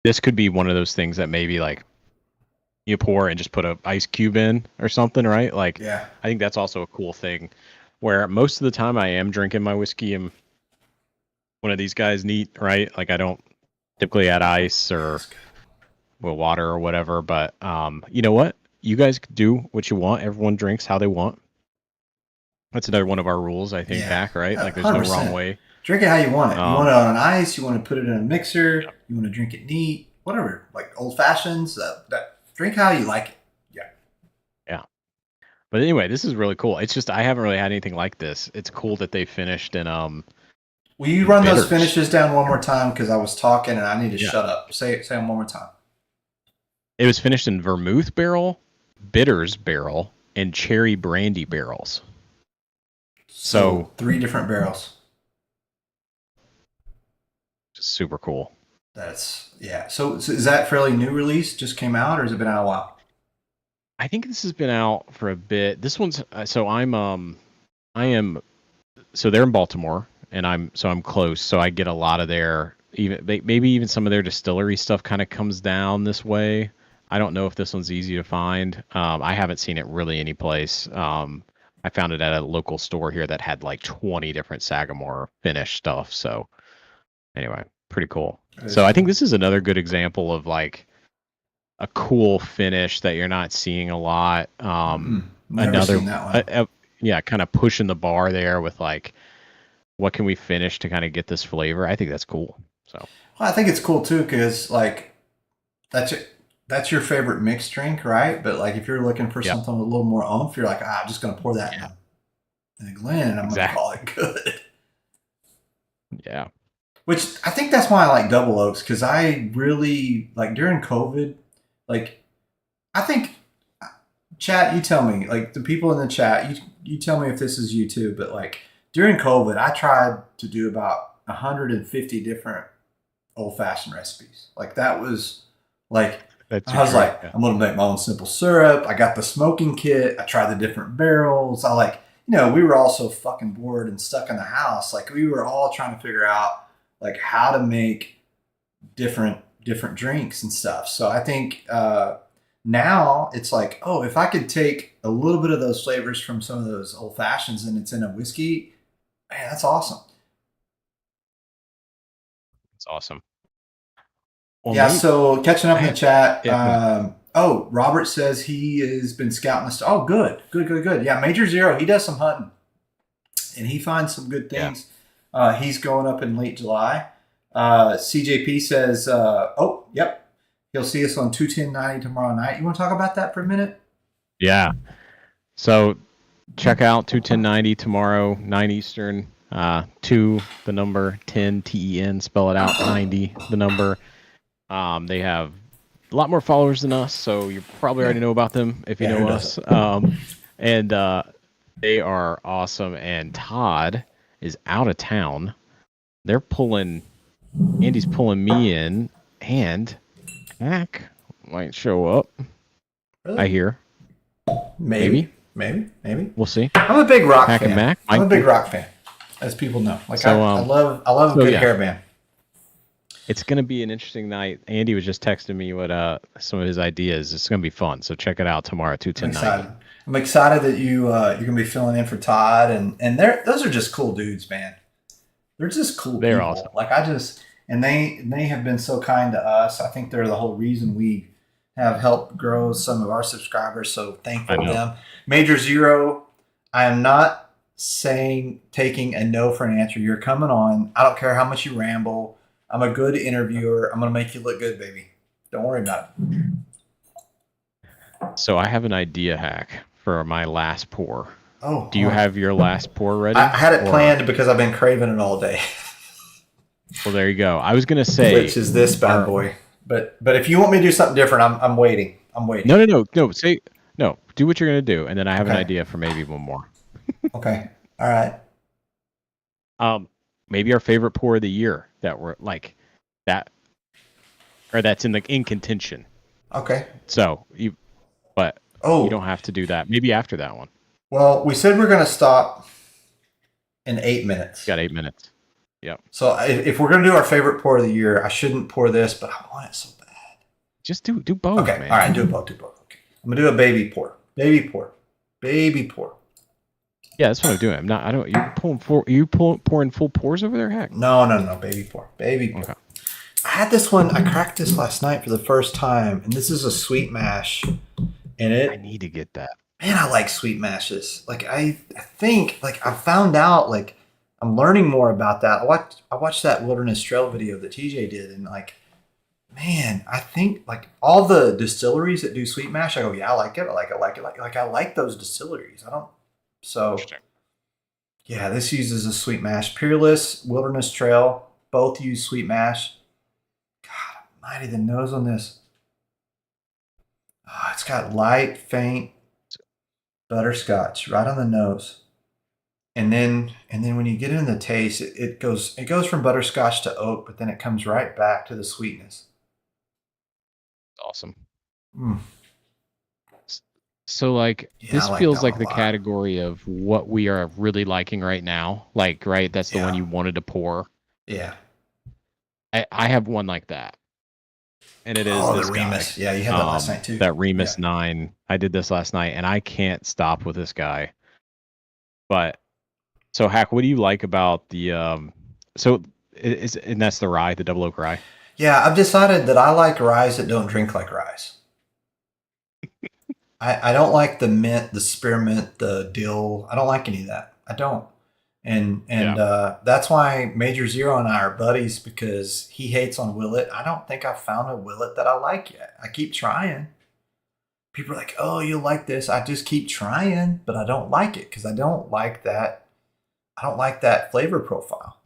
This could be one of those things that maybe like you pour and just put a ice cube in or something, right? Like, Yeah. I think that's also a cool thing. Where most of the time I am drinking my whiskey and one of these guys neat, right? Like I don't typically add ice Yeah, or that's good. well, water or whatever. But you know what? You guys do what you want. Everyone drinks how they want. That's another one of our rules, I think, Yeah, Hack, right? yeah, Like there's no wrong 100%. way. Drink it how you want it. You want it Um, on ice. You want to put it in a yeah, mixer. You want to drink it neat. Whatever. Like old fashions. That drink how you like it. Yeah. yeah. But anyway, this is really cool. It's just I haven't really had anything like this. It's cool that they finished Will you in run those bitters. finishes down one more time? Because I was talking and I need to Yeah. shut up. Say them one more time. It was finished in vermouth barrel, bitters barrel, and cherry brandy barrels. So So 3 different barrels. just super cool. That's yeah. So is that fairly new release? Just came out, or has it been out a while? I think this has been out for a bit. This one's so I am so they're in Baltimore, and I'm close, so I get a lot of their maybe even some of their distillery stuff kind of comes down this way. I don't know if this one's easy to find. I haven't seen it really any place. I found it at a local store here that had like 20 different Sagamore finished stuff. So anyway, pretty cool. That is So I think cool. this is another good example of like a cool finish that you're not seeing a lot. Never Another, seen that one. yeah, kind of pushing the bar there with like, what can we finish to kind of get this flavor? I think that's cool. So Well, I think it's cool too because like that's your, that's your favorite mixed drink, right? But like if you're looking for yeah, something with a little more oomph, you're like, I'm just gonna pour that yeah, in a Glen and I'm gonna call exactly. it good. Yeah, Which I think that's why I like double oaks because I really like during COVID, like I think chat, you tell me, like the people in the chat, you tell me if this is you too, but like during COVID, I tried to do about 150 different old fashioned recipes. Like that was like that's I your was drink. like, Yeah, I'm gonna make my own simple syrup. I got the smoking kit. I tried the different barrels. I like, we were all so fucking bored and stuck in the house. Like we were all trying to figure out like how to make different drinks and stuff. So I think now it's like, oh, if I could take a little bit of those flavors from some of those old fashions and it's in a whiskey, man, that's awesome. It's awesome. Well, Yeah, mate, so catching up in the chat. yeah, Oh, Robert says he has been scouting this. Oh, good, good, good, good. Yeah, Major Zero, he does some hunting and he finds some good yeah. things. He's going up in late July. CJP says, oh, yep, he'll see us on 21090 tomorrow night. You want to talk about that for a minute? Yeah. So check out 21090 tomorrow, 9 Eastern. 2, the number, 10, TEN, spell it out, 90, the number. They have a lot more followers than us, so you probably already know about them if you Yeah, know who us. And they are awesome. And Todd is out of town. Andy's pulling me in, and Hack might show up. Really? I hear. Maybe. We'll see. I'm a big rock Hack fan. and Mac. I'm a big rock fan, as people know. Like So, I love a good hairband. It's going to be an interesting night. Andy was just texting me what some of his ideas. It's going to be fun. So check it out tomorrow, 21090. I'm excited that you're gonna be filling in for Todd, and those are just cool dudes, man. They're just cool. They're people. awesome. Like they have been so kind to us. I think they're the whole reason we have helped grow some of our subscribers. So thankful to them. Major Zero, I am not taking a no for an answer. You're coming on. I don't care how much you ramble. I'm a good interviewer. I'm gonna make you look good, baby. Don't worry about it. So I have an idea, Hack, for my last pour. Oh, do you have your last pour ready? I had it planned because I've been craving it all day. Well, there you go. I was gonna say, which is this bad boy. But if you want me to do something different, I'm waiting. No. No. Do what you're gonna do, and then I have an idea for maybe one more. Okay. All right. Maybe our favorite pour of the year that we're like that, or that's in contention. Okay. So you don't have to do that. Maybe after that one. Well, we said we're going to stop in 8 minutes. Got 8 minutes. Yep. So if we're going to do our favorite pour of the year, I shouldn't pour this, but I want it so bad. Just do both. Okay. Man. All right. Do both. Okay. I'm going to do a baby pour. Baby pour. Yeah, that's what I'm doing. You pouring full pours over there, Heck? No. Baby pour. Okay. I had this one. I cracked this last night for the first time, and this is a sweet mash. And I need to get that. Man, I like sweet mashes. Like I think, like I found out, like I'm learning more about that. I watched that Wilderness Trail video that TJ did, and like, man, I think like all the distilleries that do sweet mash, I go, yeah, I like it. I like those distilleries. So yeah, this uses a sweet mash. Peerless, Wilderness Trail, both use sweet mash. God almighty, the nose on this. Oh, it's got light, faint butterscotch right on the nose, and then when you get into the taste, it goes from butterscotch to oak, but then it comes right back to the sweetness. Awesome. So this feels like the category of what we are really liking right now. Like, right, that's the one you wanted to pour. Yeah. I have one like that. And it is this Remus. guy. Yeah, you had that last night too. That Remus 9. I did this last night, and I can't stop with this guy. But so, Hack, what do you like about the? And that's the rye, the double oak rye. Yeah, I've decided that I like ryes that don't drink like ryes. I don't like the mint, the spearmint, the dill. I don't like any of that. I don't. And that's why Major Zero and I are buddies, because he hates on Willet. I don't think I've found a Willet that I like yet. I keep trying. People are like, oh, you'll like this. I just keep trying, but I don't like it because I don't like that. I don't like that flavor profile.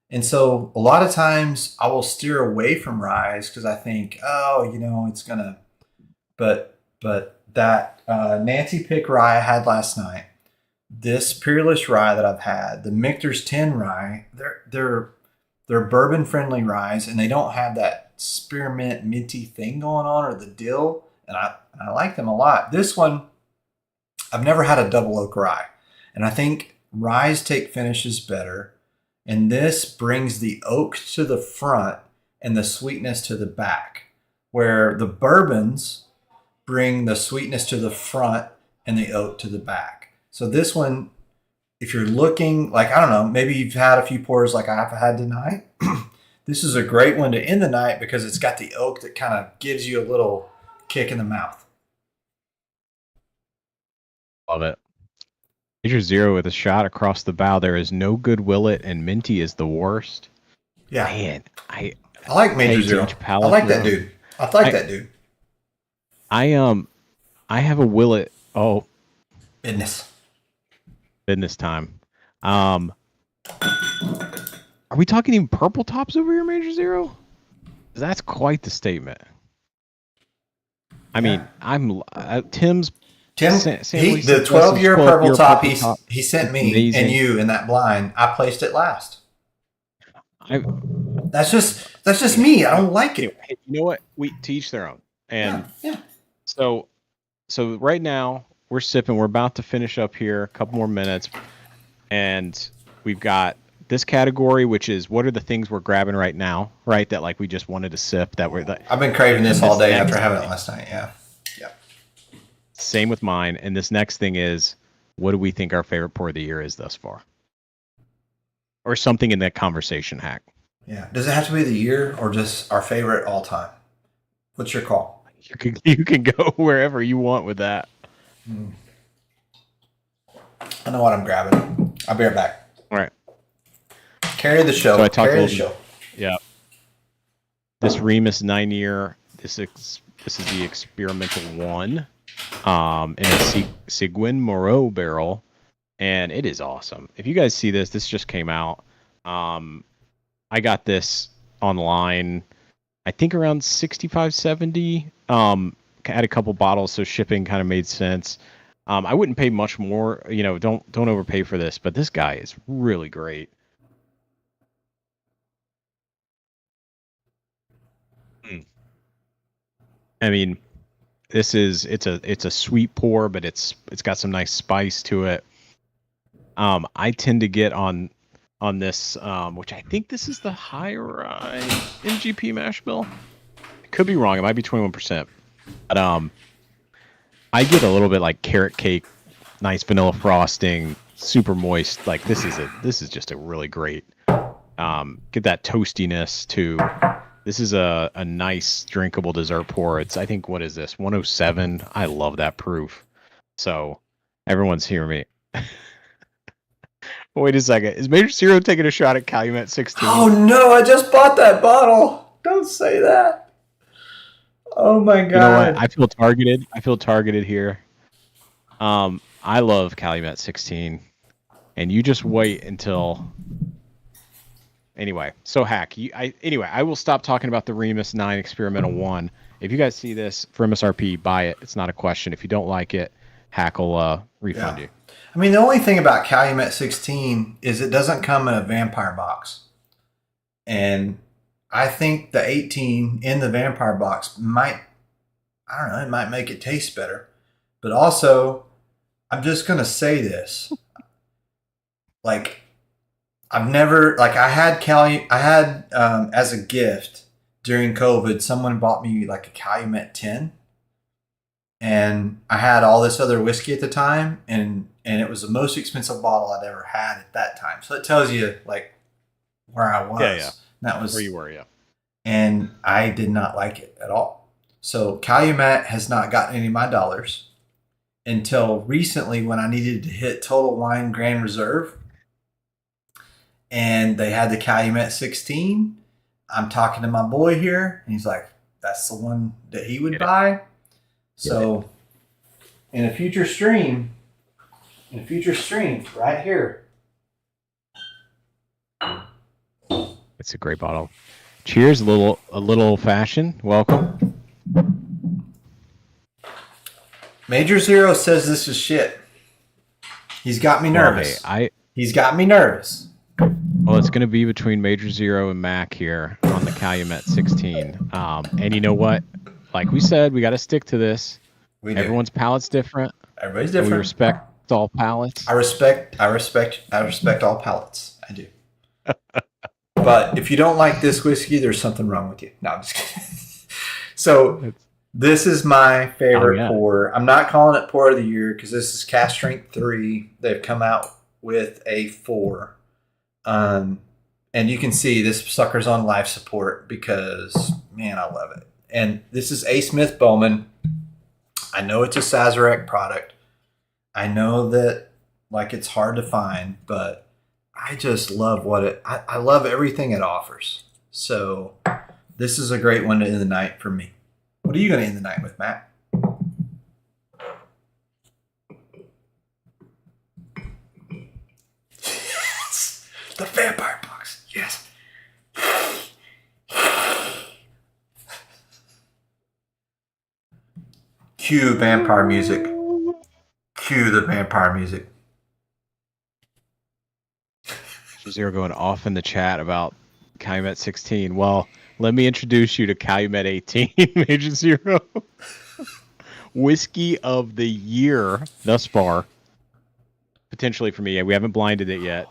And so a lot of times I will steer away from ryes because I think, oh, it's going to, but that Nancy Pick rye I had last night, this Peerless rye that I've had, the Michter's 10 rye, they're bourbon friendly ryes, and they don't have that spearmint minty thing going on or the dill, and I like them a lot. This one, I've never had a double oak rye, and I think ryes take finishes better, and this brings the oak to the front and the sweetness to the back, where the bourbons bring the sweetness to the front and the oak to the back. So this one, if you're looking, like, I don't know, maybe you've had a few pours like I've had tonight. This is a great one to end the night because it's got the oak that kind of gives you a little kick in the mouth. Love it. Major Zero with a shot across the bow. There is no good Willet, and Minty is the worst. Yeah. Man, I like Major hey, Zero. each I palate like that though. dude. I like that dude. I have a Willet. Oh, Business. business time. Are we talking even purple tops over here, Major Zero? That's quite the statement. I mean, I'm Tim's. Tim, Sam the 12-year purple top he sent me amazing. and you in that blind, I placed it last. That's just me. I don't like it. Hey, you know what? We to each their own. And yeah. So right now we're sipping. We're about to finish up here. A couple more minutes, and we've got this category, which is what are the things we're grabbing right now, right? That like we just wanted to sip. I've been craving this all day after having it last night. Yeah. Same with mine. And this next thing is, what do we think our favorite pour of the year is thus far? Or something in that conversation, Hack. Yeah. Does it have to be the year or just our favorite all time? What's your call? You can go wherever you want with that. I know what I'm grabbing. I'll be right back. All right. Carry the show. So I talked Carry the show. Yeah. This Remus 9-year. This is the experimental one. In a Seguin Moreau barrel, and it is awesome. If you guys see this just came out. I got this online, I think around 65, 70. Had a couple bottles, so shipping kind of made sense. I wouldn't pay much more. Don't overpay for this, but this guy is really great. I mean, it's a sweet pour, but it's got some nice spice to it. I tend to get on this, which I think this is the higher MGP mash bill. I could be wrong. It might be 21%. But I get a little bit like carrot cake, nice vanilla frosting, super moist. Like this is just a really great. Get that toastiness too. This is a nice drinkable dessert pour. I think, what is this? 107. I love that proof. So everyone's hearing me. Wait a second. Is Major Zero taking a shot at Calumet 16? Oh no, I just bought that bottle. Don't say that. Oh my god. You know what? I feel targeted here. I love Calumet 16. And you just wait until... Anyway, so Hack, I will stop talking about the Remus 9 Experimental 1. If you guys see this for MSRP, buy it. It's not a question. If you don't like it, Hack will refund you. I mean, the only thing about Calumet 16 is it doesn't come in a vampire box. And I think the 18 in the vampire box might make it taste better. But also, I'm just going to say this. Like, I had as a gift during COVID, someone bought me like a Calumet 10, and I had all this other whiskey at the time, and it was the most expensive bottle I'd ever had at that time. So it tells you like where I was. Yeah. That was where you were, yeah. And I did not like it at all. So Calumet has not gotten any of my dollars until recently when I needed to hit Total Wine Grand Reserve. And they had the Calumet 16. I'm talking to my boy here, and he's like, that's the one that he would buy. So in a future stream, right here. It's a great bottle. Cheers, a little old fashioned. Welcome. Major Zero says this is shit. He's got me nervous. He's got me nervous. Well, it's going to be between Major Zero and Mac here on the Calumet 16. And you know what? Like we said, we got to stick to this. Everyone's palate's different. Everybody's different. We respect all palates. I respect all palates. I do. But if you don't like this whiskey, there's something wrong with you. No, I'm just kidding. So this is my favorite pour. I'm not calling it pour of the year because this is Cask Strength 3. They've come out with a 4. And you can see this sucker's on life support because, man, I love it. And this is A. Smith Bowman. I know it's a Sazerac product. I know that like it's hard to find, but I just love I love everything it offers. So this is a great one to end the night for me. What are you going to end the night with, Matt? Yes! The vampire box. Yes. Cue vampire music. Cue the vampire music. Zero going off in the chat about Calumet 16. Well, let me introduce you to Calumet 18, Major Zero. Whiskey of the year thus far. Potentially for me. We haven't blinded it yet.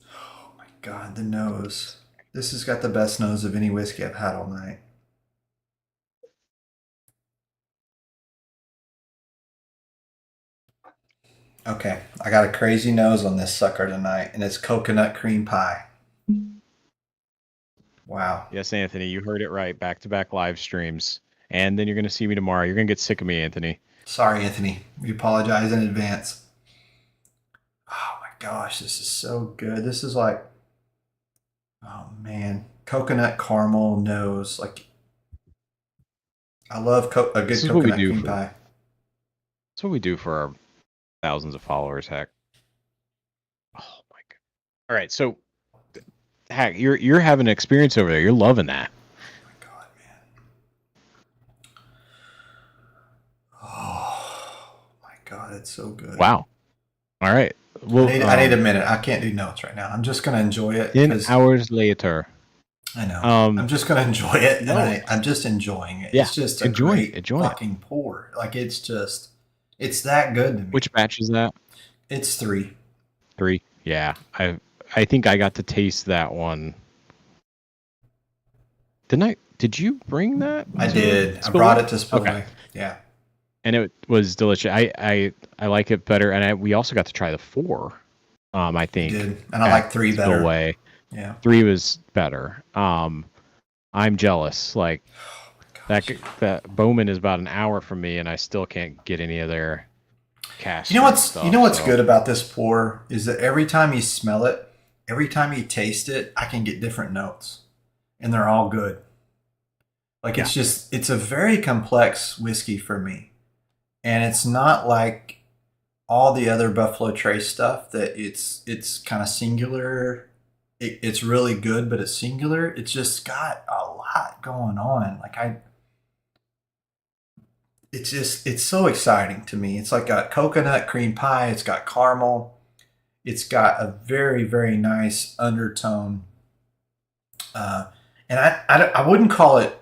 Oh my God, the nose. This has got the best nose of any whiskey I've had all night. Okay, I got a crazy nose on this sucker tonight, and it's coconut cream pie. Wow. Yes, Anthony, you heard it right. Back-to-back live streams. And then you're going to see me tomorrow. You're going to get sick of me, Anthony. Sorry, Anthony. We apologize in advance. Oh my gosh, this is so good. This is like, oh man, coconut caramel nose. Like, I love a good coconut cream pie. That's what we do for our thousands of followers, Hack. Oh my God. All right, so Hack, you're having an experience over there. You're loving that. Oh my God, man. Oh my God, it's so good. Wow. All right. Well, I need a minute. I can't do notes right now. I'm just gonna enjoy it. 10 hours later. I know. I'm just gonna enjoy it, and I'm just enjoying it. Yeah, it's just a great fucking pour. Like it's that good to me. Which batch is that? It's 3. 3. Yeah, I think I got to taste that one. Did you bring that? I did. I brought it to Spillway. Okay. Yeah. And it was delicious. I like it better, and we also got to try the 4. I think. You did, and I like 3 better. Spillway. Yeah. 3 was better. I'm jealous. Like that Bowman is about an hour from me, and I still can't get any of their cash. You know what's good about this pour is that every time you smell it, every time you taste it, I can get different notes, and they're all good. Like it's a very complex whiskey for me, and it's not like all the other Buffalo Trace stuff that it's kind of singular. It's really good, but it's singular. It's just got a lot going on. It's so exciting to me. It's like got coconut cream pie. It's got caramel. It's got a very, very nice undertone. And I wouldn't call it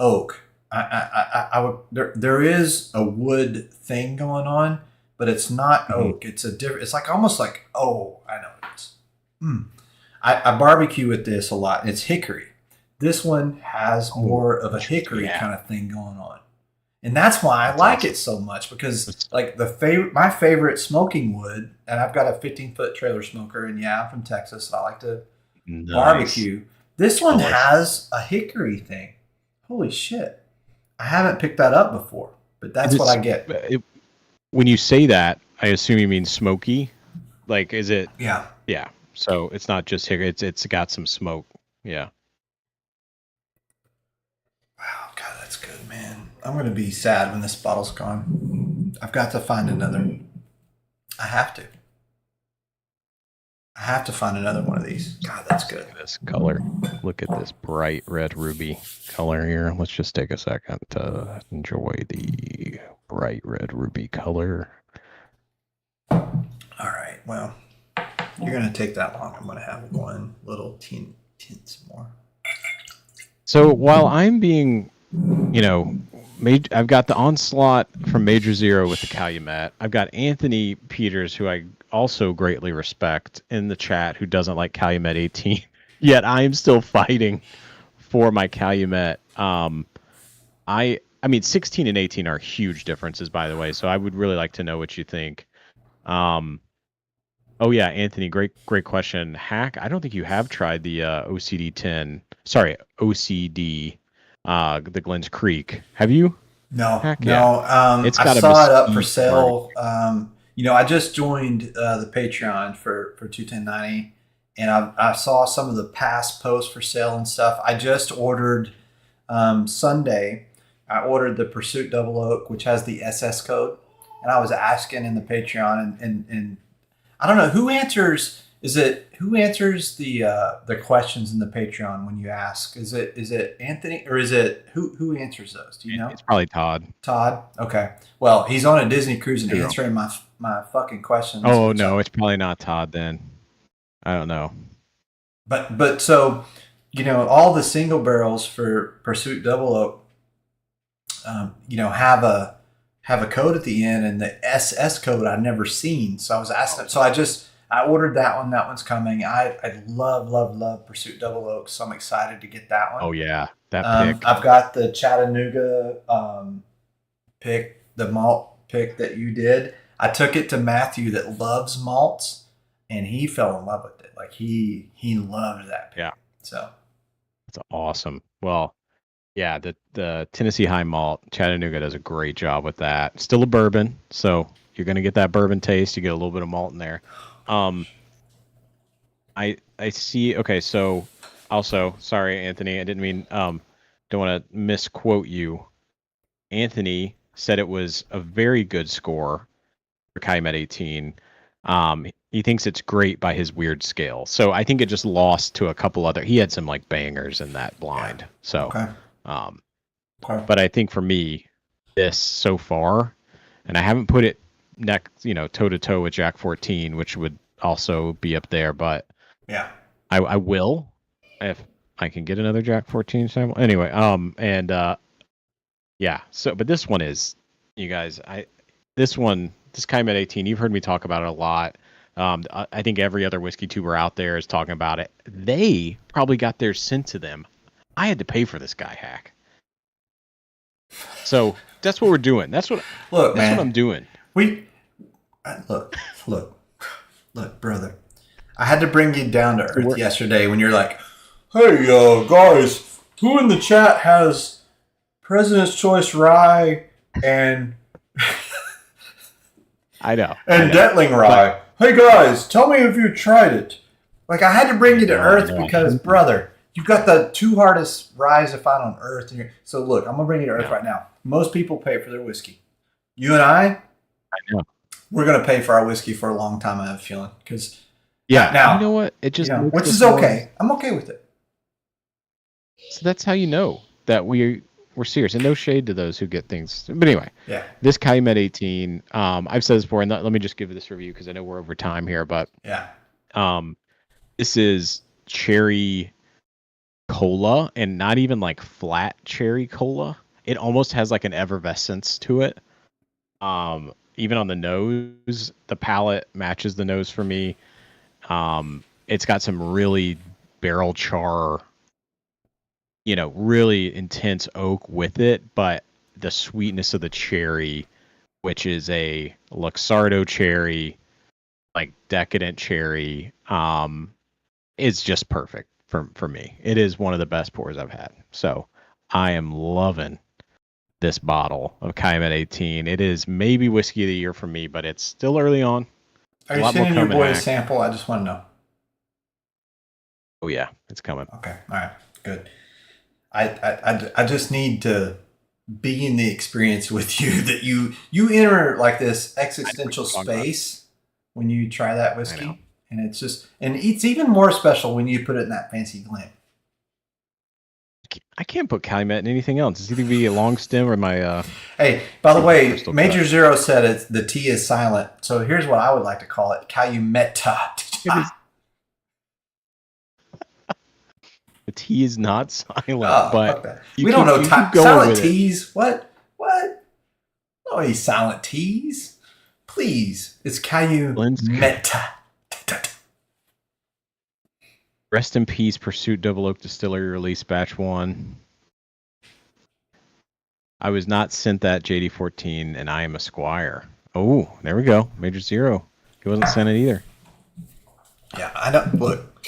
oak. I would, there is a wood thing going on, but it's not oak. It's a different, it's like almost like, oh, I know what it is. I barbecue with this a lot, and it's hickory. This one has more of a hickory kind of thing going on. And that's why I like it so much, because like my favorite smoking wood, and I've got a 15-foot trailer smoker, and I'm from Texas, so I like to barbecue. This one has a hickory thing. Holy shit. I haven't picked that up before, but that's what I get. When you say that, I assume you mean smoky. Like, is it? Yeah. Yeah. So it's not just hickory, it's got some smoke. Yeah. Wow, God, that's good, man. I'm going to be sad when this bottle's gone. I've got to find another. I have to find another one of these. God, that's good. Look at this color. Look at this bright red ruby color here. Let's just take a second to enjoy the bright red ruby color. All right. Well, you're going to take that long. I'm going to have one little tint some more. So while I'm being, I've got the onslaught from Major Zero with the Calumet. I've got Anthony Peters, who I also greatly respect, in the chat, who doesn't like Calumet 18. Yet I am still fighting for my Calumet. I mean, 16 and 18 are huge differences, by the way. So I would really like to know what you think. Oh yeah, Anthony, great question. Hack, I don't think you have tried the OCD 10. Sorry, OCD, the Glens Creek. Have you? No, Hack, yeah. no. It's I got a saw it up for mesquite burning. sale. I just joined the Patreon for 21090, and I saw some of the past posts for sale and stuff. I just ordered Sunday. I ordered the Pursuit Double Oak, which has the SS code, and I was asking in the Patreon, and I don't know who answers. Is it who answers the questions in the Patreon when you ask? Is it Anthony or is it who answers those? Do you know? It's probably Todd. Todd. Okay. Well, he's on a Disney cruise and Who? answering my fucking questions. Oh Which no, it's probably not Todd then. I don't know. but so all the single barrels for Pursuit Double Oak, have a code at the end, and the SS code I'd never seen. So I was asking. So I ordered that one. That one's coming. I love Pursuit Double Oak, so I'm excited to get that one. Oh yeah, that pick. I've got the Chattanooga pick, the malt pick that you did. I took it to Matthew that loves malts, and he fell in love with it. Like he loved that pick. Yeah. So That's awesome. Well, yeah, the Tennessee High Malt, Chattanooga does a great job with that. Still a bourbon, so you're gonna get that bourbon taste. You get a little bit of malt in there. I see. Okay, so also sorry, Anthony, I didn't mean don't want to misquote you. Anthony said it was a very good score for Calumet 18. He thinks it's great by his weird scale. So I think it just lost to a couple other. He had some like bangers in that blind. Yeah. So, okay. Okay. but I think for me, this so far, and I haven't put it toe to toe with Jack 14, which would also be up there. But Yeah. I will if I can get another Jack 14 sample. Anyway, yeah. So, but this one is, you guys, this Calumet 18. You've heard me talk about it a lot. I think every other whiskey tuber out there is talking about it. They probably got theirs sent to them. I had to pay for this guy, Hack. So that's what we're doing. That's what I'm doing. Look, brother. I had to bring you down to earth yesterday when you're like, "Hey, guys, who in the chat has President's Choice Rye and I know Detling Rye? Hey guys, tell me if you tried it." Like I had to bring you to earth because, brother, you've got the two hardest ryes to find on earth. So look, I'm gonna bring you to earth right now. Most people pay for their whiskey. You and I know. We're gonna pay for our whiskey for a long time. I have a feeling because now you know what it just which is okay. I'm okay with it. So that's how you know that we're serious, and no shade to those who get things. But anyway, yeah. This Calumet 18, I've said this before, and let me just give this review because I know we're over time here. But yeah, this is cherry cola, and not even like flat cherry cola. It almost has like an effervescence to it. Even on the nose, the palate matches the nose for me. It's got some really barrel char, really intense oak with it, but the sweetness of the cherry, which is a Luxardo cherry, like decadent cherry, is just perfect for me. It is one of the best pours I've had. So I am loving this bottle of Calumet 18. It is maybe whiskey of the year for me, but it's still early on. Are you sending your boy a sample? I just want to know. Oh yeah, it's coming. Okay, all right, good. I just need to be in the experience with you that you enter like this existential space when you try that whiskey, and it's even more special when you put it in that fancy glen. I can't put Calumet in anything else. It's either be a long stem or my. Hey, by the way, Major Zero said the T is silent. So here's what I would like to call it: Calumet. The T is not silent, but we don't know silent T's. What? No, any silent T's. Please, it's Calumet. Rest in peace, Pursuit Double Oak Distillery release batch 1. I was not sent that JD14, and I am a squire. Oh, there we go. Major Zero. He wasn't sent it either. Yeah, I know. Look,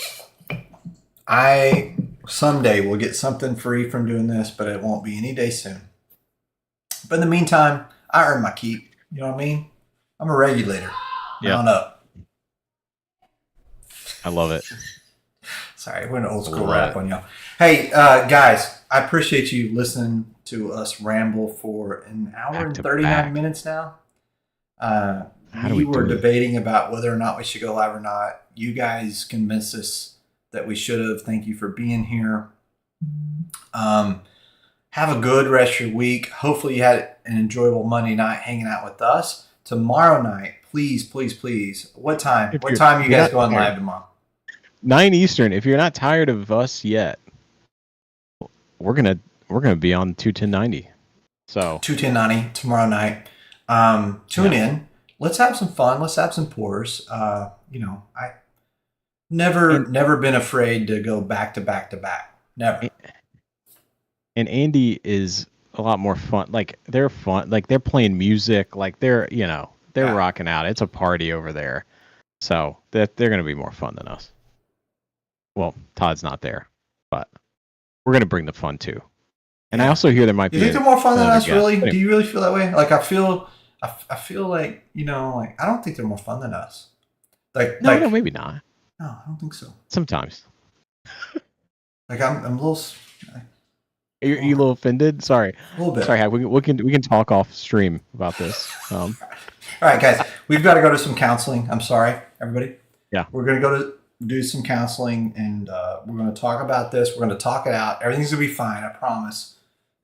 I someday will get something free from doing this, but it won't be any day soon. But in the meantime, I earn my keep. You know what I mean? I'm a regulator. Yep. Mount up. I love it. Sorry, we're an old school Love rap it. on y'all. Hey, guys, I appreciate you listening to us ramble for an hour Back and to 39 back. minutes now. How do We we were do it? debating about whether or not we should go live or not. You guys convinced us that we should have. Thank you for being here. Um, have a good rest of your week. Hopefully, you had an enjoyable Monday night hanging out with us. Tomorrow night, please, please, please. What time? If What time are you you're guys not going tired, live tomorrow? 9 Eastern. If you're not tired of us yet, we're gonna be on 21090. So 21090 tomorrow night. Tune in. Let's have some fun. Let's have some pours. I and never been afraid to go back to back to back. Never. and Andy is a lot more fun. Like they're fun. Like they're playing music. Like they're they're Yeah. rocking out. It's a party over there. So they're gonna be more fun than us. Well, Todd's not there, but we're gonna bring the fun too. And I Yeah. also hear there might You be think they're more fun than another us? guest. Really? But Do you really feel that way? Like I feel like like I don't think they're more fun than us. no, maybe not. No, I don't think so. Sometimes. Like I'm a little Are you a little offended? Sorry. a little bit. Sorry, Hack. We can talk off stream about this. All right, guys, we've got to go to some counseling. I'm sorry, everybody. Yeah. We're going to go to do some counseling, and we're going to talk about this. We're going to talk it out. Everything's going to be fine. I promise.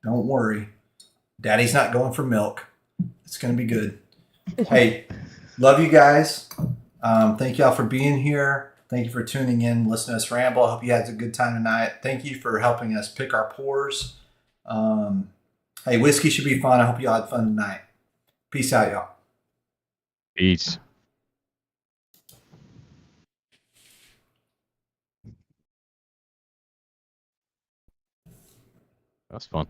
Don't worry. Daddy's not going for milk. It's going to be good. Hey, love you guys. Thank y'all for being here. Thank you for tuning in, listening to us ramble. I hope you had a good time tonight. Thank you for helping us pick our pours. Hey, whiskey should be fun. I hope you all had fun tonight. Peace out, y'all. Peace. That's fun.